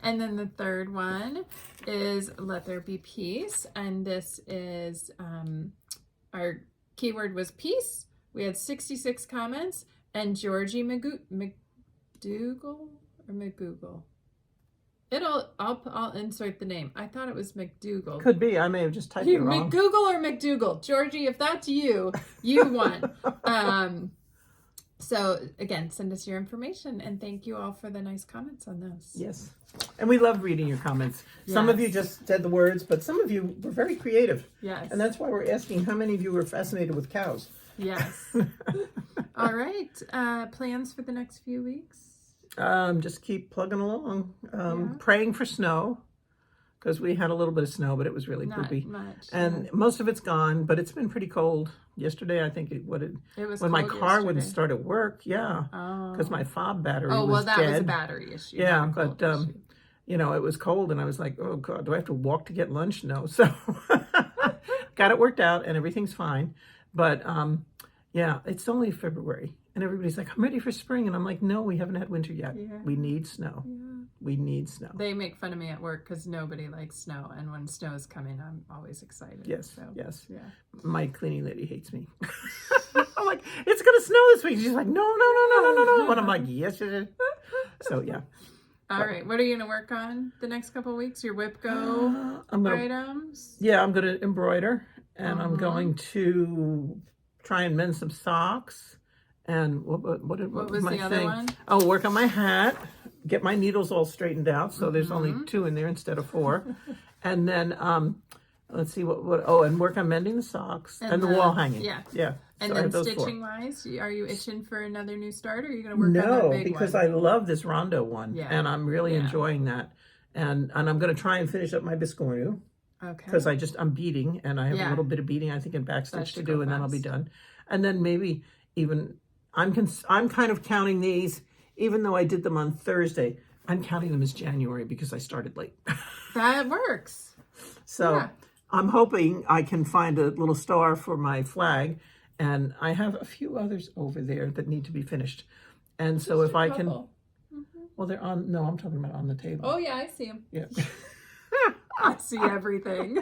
And then the third one is Let There Be Peace. And this is our keyword was peace. We had 66 comments, and Georgie McDougal or McGoogle. I'll insert the name. I thought it was McDougal. Could be. I may have just typed it wrong. McGoogle or McDougal. Georgie, if that's you, you won. So again, send us your information, and thank you all for the nice comments on those. Yes. And we love reading your comments. Yes. Some of you just said the words, but some of you were very creative. Yes. And that's why we're asking how many of you were fascinated with cows. Yes. All right. Plans for the next few weeks? Just keep plugging along. Praying for snow, because we had a little bit of snow, but it was really poopy. Not much. And most of it's gone, but it's been pretty cold. Yesterday, I think it was when my car wouldn't start at work. Yeah, because my fob battery was that dead. was a battery issue. Yeah, but you know, it was cold, and I was like, oh God, do I have to walk to get lunch? No, so got it worked out, and everything's fine. But yeah, it's only February, and everybody's like, I'm ready for spring, and I'm like, no, we haven't had winter yet. Yeah. We need snow. Yeah. We need snow. They make fun of me at work because nobody likes snow, and when snow is coming, I'm always excited. Yes, so, yes. Yeah. My cleaning lady hates me. I'm like, it's gonna snow this week. She's like, no. And I'm like, yes, it is. So yeah. All right. What are you gonna work on the next couple of weeks? Your whip go items? Yeah, I'm gonna embroider, and I'm going to try and mend some socks. And what was my the other thing? one? I'll work on my hat, get my needles all straightened out, so there's only 2 in there instead of 4. And then let's see and work on mending the socks and the wall hanging. Yeah. And so then stitching wise, are you itching for another new start, or are you going to work on that big one? No, because I love this rondo one, and I'm really enjoying that. And I'm going to try and finish up my biscornu. Okay. Because I'm beading, and I have a little bit of beading, I think, in backstitch to do, and then I'll be done. And then maybe even I'm kind of counting these, even though I did them on Thursday. I'm counting them as January because I started late. That works. So I'm hoping I can find a little star for my flag, and I have a few others over there that need to be finished. And so if I can, well, they're on. No, I'm talking about on the table. Oh yeah, I see them. Yeah. I see everything.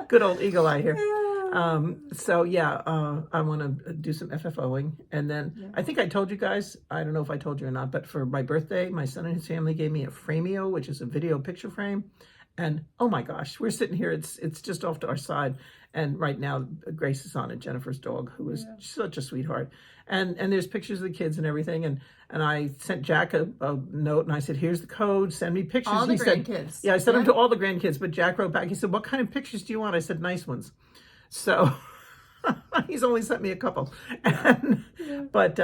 Good old eagle eye here. So yeah, I want to do some FFOing, and then I think I told you guys, I don't know if I told you or not, but for my birthday, my son and his family gave me a Frameo, which is a video picture frame, and oh my gosh, we're sitting here, it's just off to our side, and right now Grace is on it, Jennifer's dog, who is such a sweetheart, and there's pictures of the kids and everything, and I sent Jack a note, and I said, here's the code, send me pictures. All the grandkids. Yeah, I sent them to all the grandkids, but Jack wrote back, he said, what kind of pictures do you want? I said, nice ones. So he's only sent me a couple. But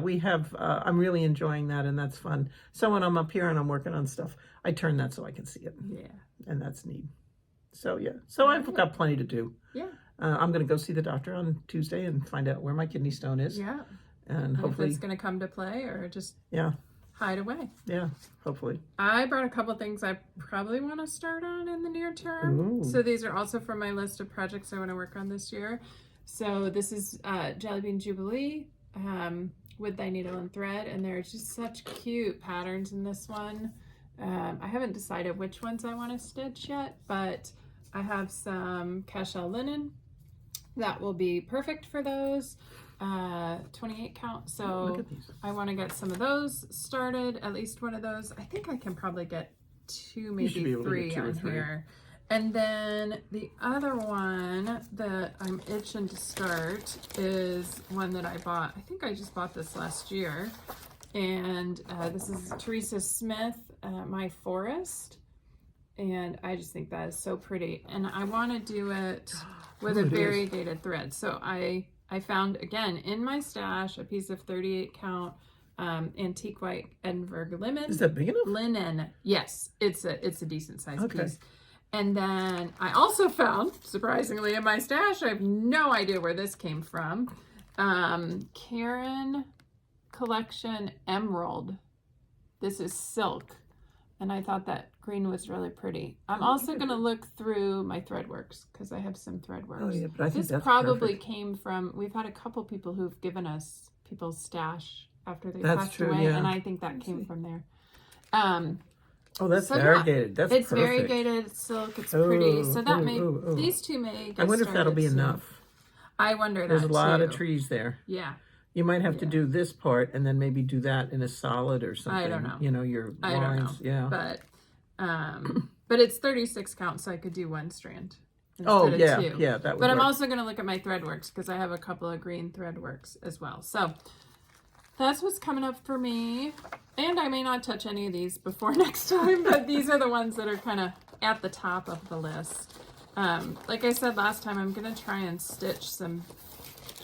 we have, I'm really enjoying that, and that's fun. So when I'm up here and I'm working on stuff, I turn that so I can see it. Yeah. And that's neat. So so I've got plenty to do. Yeah. I'm going to go see the doctor on Tuesday and find out where my kidney stone is. Yeah. And hopefully if it's going to come to play or just hide away. Yeah, hopefully. I brought a couple things I probably want to start on in the near term. Ooh. So these are also from my list of projects I want to work on this year. So this is Jelly Bean Jubilee with Thy Needle and Thread, and there are just such cute patterns in this one. I haven't decided which ones I want to stitch yet, but I have some cashel linen that will be perfect for those. 28 count, so I want to get some of those started, at least one of those. I think I can probably get 2, maybe 3 on here. And then the other one that I'm itching to start is one that I bought. I think I just bought this last year, and this is Teresa Smith, My Forest, and I just think that is so pretty, and I want to do it with a variegated thread. So I I found, again, in my stash, a piece of 38 count antique white Edinburgh linen. Is that big enough? Linen. Yes, it's a decent sized Okay. piece. And then I also found, surprisingly, in my stash, I have no idea where this came from, Karen Collection Emerald. This is silk. And I thought that green was really pretty. I'm also going to look through my Threadworks because I have some Threadworks. Oh, yeah, but I think This that's probably perfect. came from, we've had a couple people who've given us people's stash after they That's passed true, away. yeah. And I think that came from there. Oh, that's So, yeah, variegated. That's it's perfect. variegated silk. It's pretty. So that may, ooh. these two may get I wonder if that'll be started soon. enough. I wonder There's that a lot too. of trees there. Yeah. You might have to Yeah. do this part and then maybe do that in a solid or something. I don't know. You know, your I don't know. lines. Yeah. But it's 36 count, so I could do one strand instead Oh, of yeah. two. Yeah, that would But I'm work. also going to look at my Threadworks because I have a couple of green Threadworks as well. So that's what's coming up for me. And I may not touch any of these before next time, but these are the ones that are kind of at the top of the list. Like I said last time, I'm going to try and stitch some,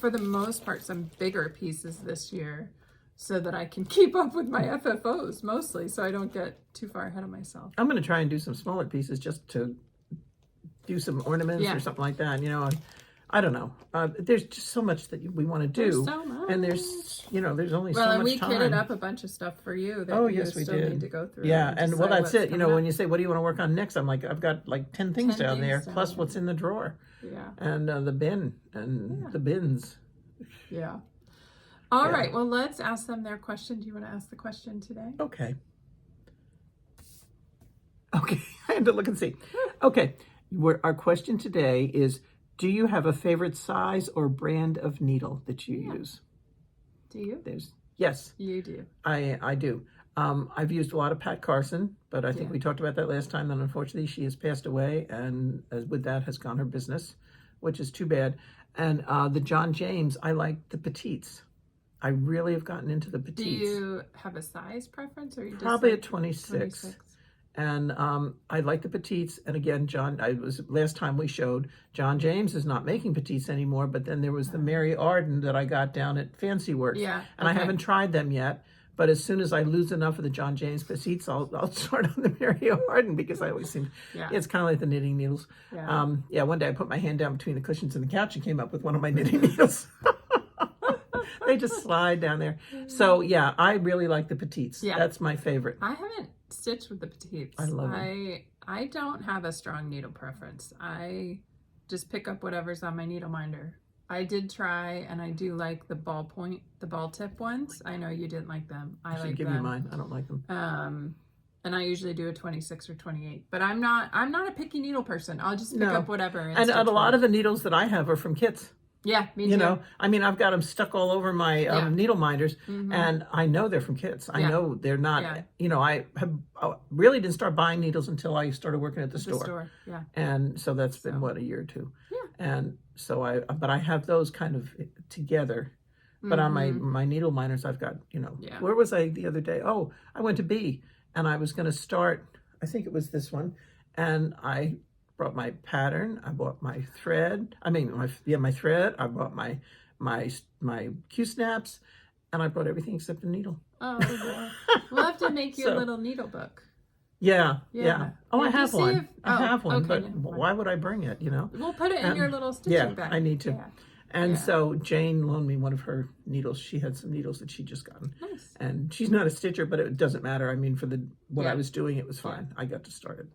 for the most part, some bigger pieces this year so that I can keep up with my FFOs mostly, so I don't get too far ahead of myself. I'm going to try and do some smaller pieces just to do some ornaments Yeah. or something like that. You know, I don't know. There's just so much that we want to do. There's so much. And there's, you know, there's only Well, so and much we time. kitted up a bunch of stuff for you that Oh, you yes, we still did. need to go through. Yeah, and well, decide that's what's it. You know, coming when up. you say, what do you want to work on next? I'm like, I've got like 10 things 10 down there, things down plus there. what's in the drawer. Yeah. And the bin and Yeah. the bins. Yeah. All Yeah. right. Well, let's ask them their question. Do you want to ask the question today? Okay. Okay, I had to look and see. Okay, our question today is, do you have a favorite size or brand of needle that you use? Do you? Yes, You do. I do. I've used a lot of Pat Carson, but I think Yeah. we talked about that last time, and unfortunately she has passed away, and with that has gone her business, which is too bad. And the John James, I like the petites. I really have gotten into the Do petites. you have a size preference, or you just Probably like a 26. 26? And I like the petites. And again, last time we showed, John James is not making petites anymore, but then there was the Mary Arden that I got down at Fancy Works. Yeah. And I okay. haven't tried them yet. But as soon as I lose enough of the John James petites, I'll start on the Mary Arden because I always seem, Yeah. it's kind of like the knitting needles. Yeah. One day I put my hand down between the cushions and the couch and came up with one of my knitting needles. They just slide down there. So yeah, I really like the petites. Yeah. That's my favorite. I haven't stitched with the petites. I love them. I don't have a strong needle preference. I just pick up whatever's on my needle minder. I did try, and I do like the ball tip ones. I know you didn't like them. I should like give them. you mine. I don't like them. And I usually do a 26 or 28. But I'm not a picky needle person. I'll just pick No. up whatever. And stitch a lot with of the needles that I have are from kits. Yeah, me too. You know, I mean, I've got them stuck all over my Yeah. needle minders, Mhm. and I know they're from kits. I Yeah. know they're not. Yeah. You know, I really didn't start buying needles until I started working at the store. Yeah. And so that's been So. what, a year or two. Yeah. And so I have those kind of together. But on my needle minders, I've got, you know, Yeah. where was I the other day? Oh, I went to B, and I was going to start. I think it was this one, and I brought my pattern. I bought my thread. I mean, my thread. I bought my Q snaps, and I brought everything except the needle. Oh, yeah. We'll have to make you So- a little needle book. Yeah. Yeah. Oh, I Did you have see one. if- I have one, okay, but never mind. why would I bring it? You know. We'll put it in your little stitching Yeah, bag. I need to. Yeah. And Yeah. so Jane loaned me one of her needles. She had some needles that she just gotten. Nice. And she's not a stitcher, but it doesn't matter. I mean, for what Yeah. I was doing, it was fine. I got to start it.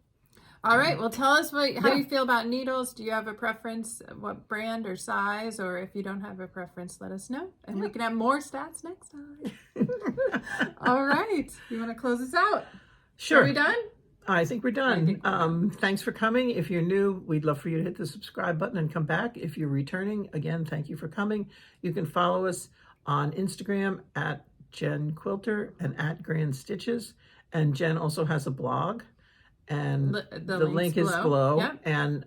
All right. Well, tell us how Yeah. you feel about needles. Do you have a preference, what brand or size? Or if you don't have a preference, let us know. And we can have more stats next time. All right. You want to close us out? Sure. Are we done? I think we're done. I think we're Thanks for coming. If you're new, we'd love for you to hit the subscribe button and come back. If you're returning, again, thank you for coming. You can follow us on Instagram at Jen Quilter and at Grand Stitches. And Jen also has a blog. And The the link is below. Yeah. And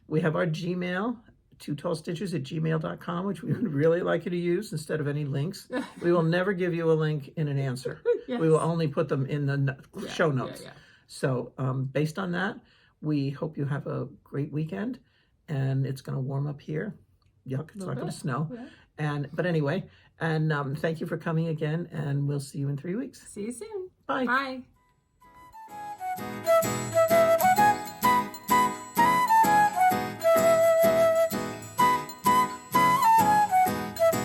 we have our Gmail, twotallstitches@gmail.com, which we would really like you to use instead of any links. We will never give you a link in an answer. Yes. We will only put them in the Yeah, show notes. Yeah. So based on that, we hope you have a great weekend, and it's going to warm up here yuck, it's Little not going bit, to snow. yeah. But anyway, and thank you for coming again, and we'll see you in 3 weeks. See you soon. Bye. Bye.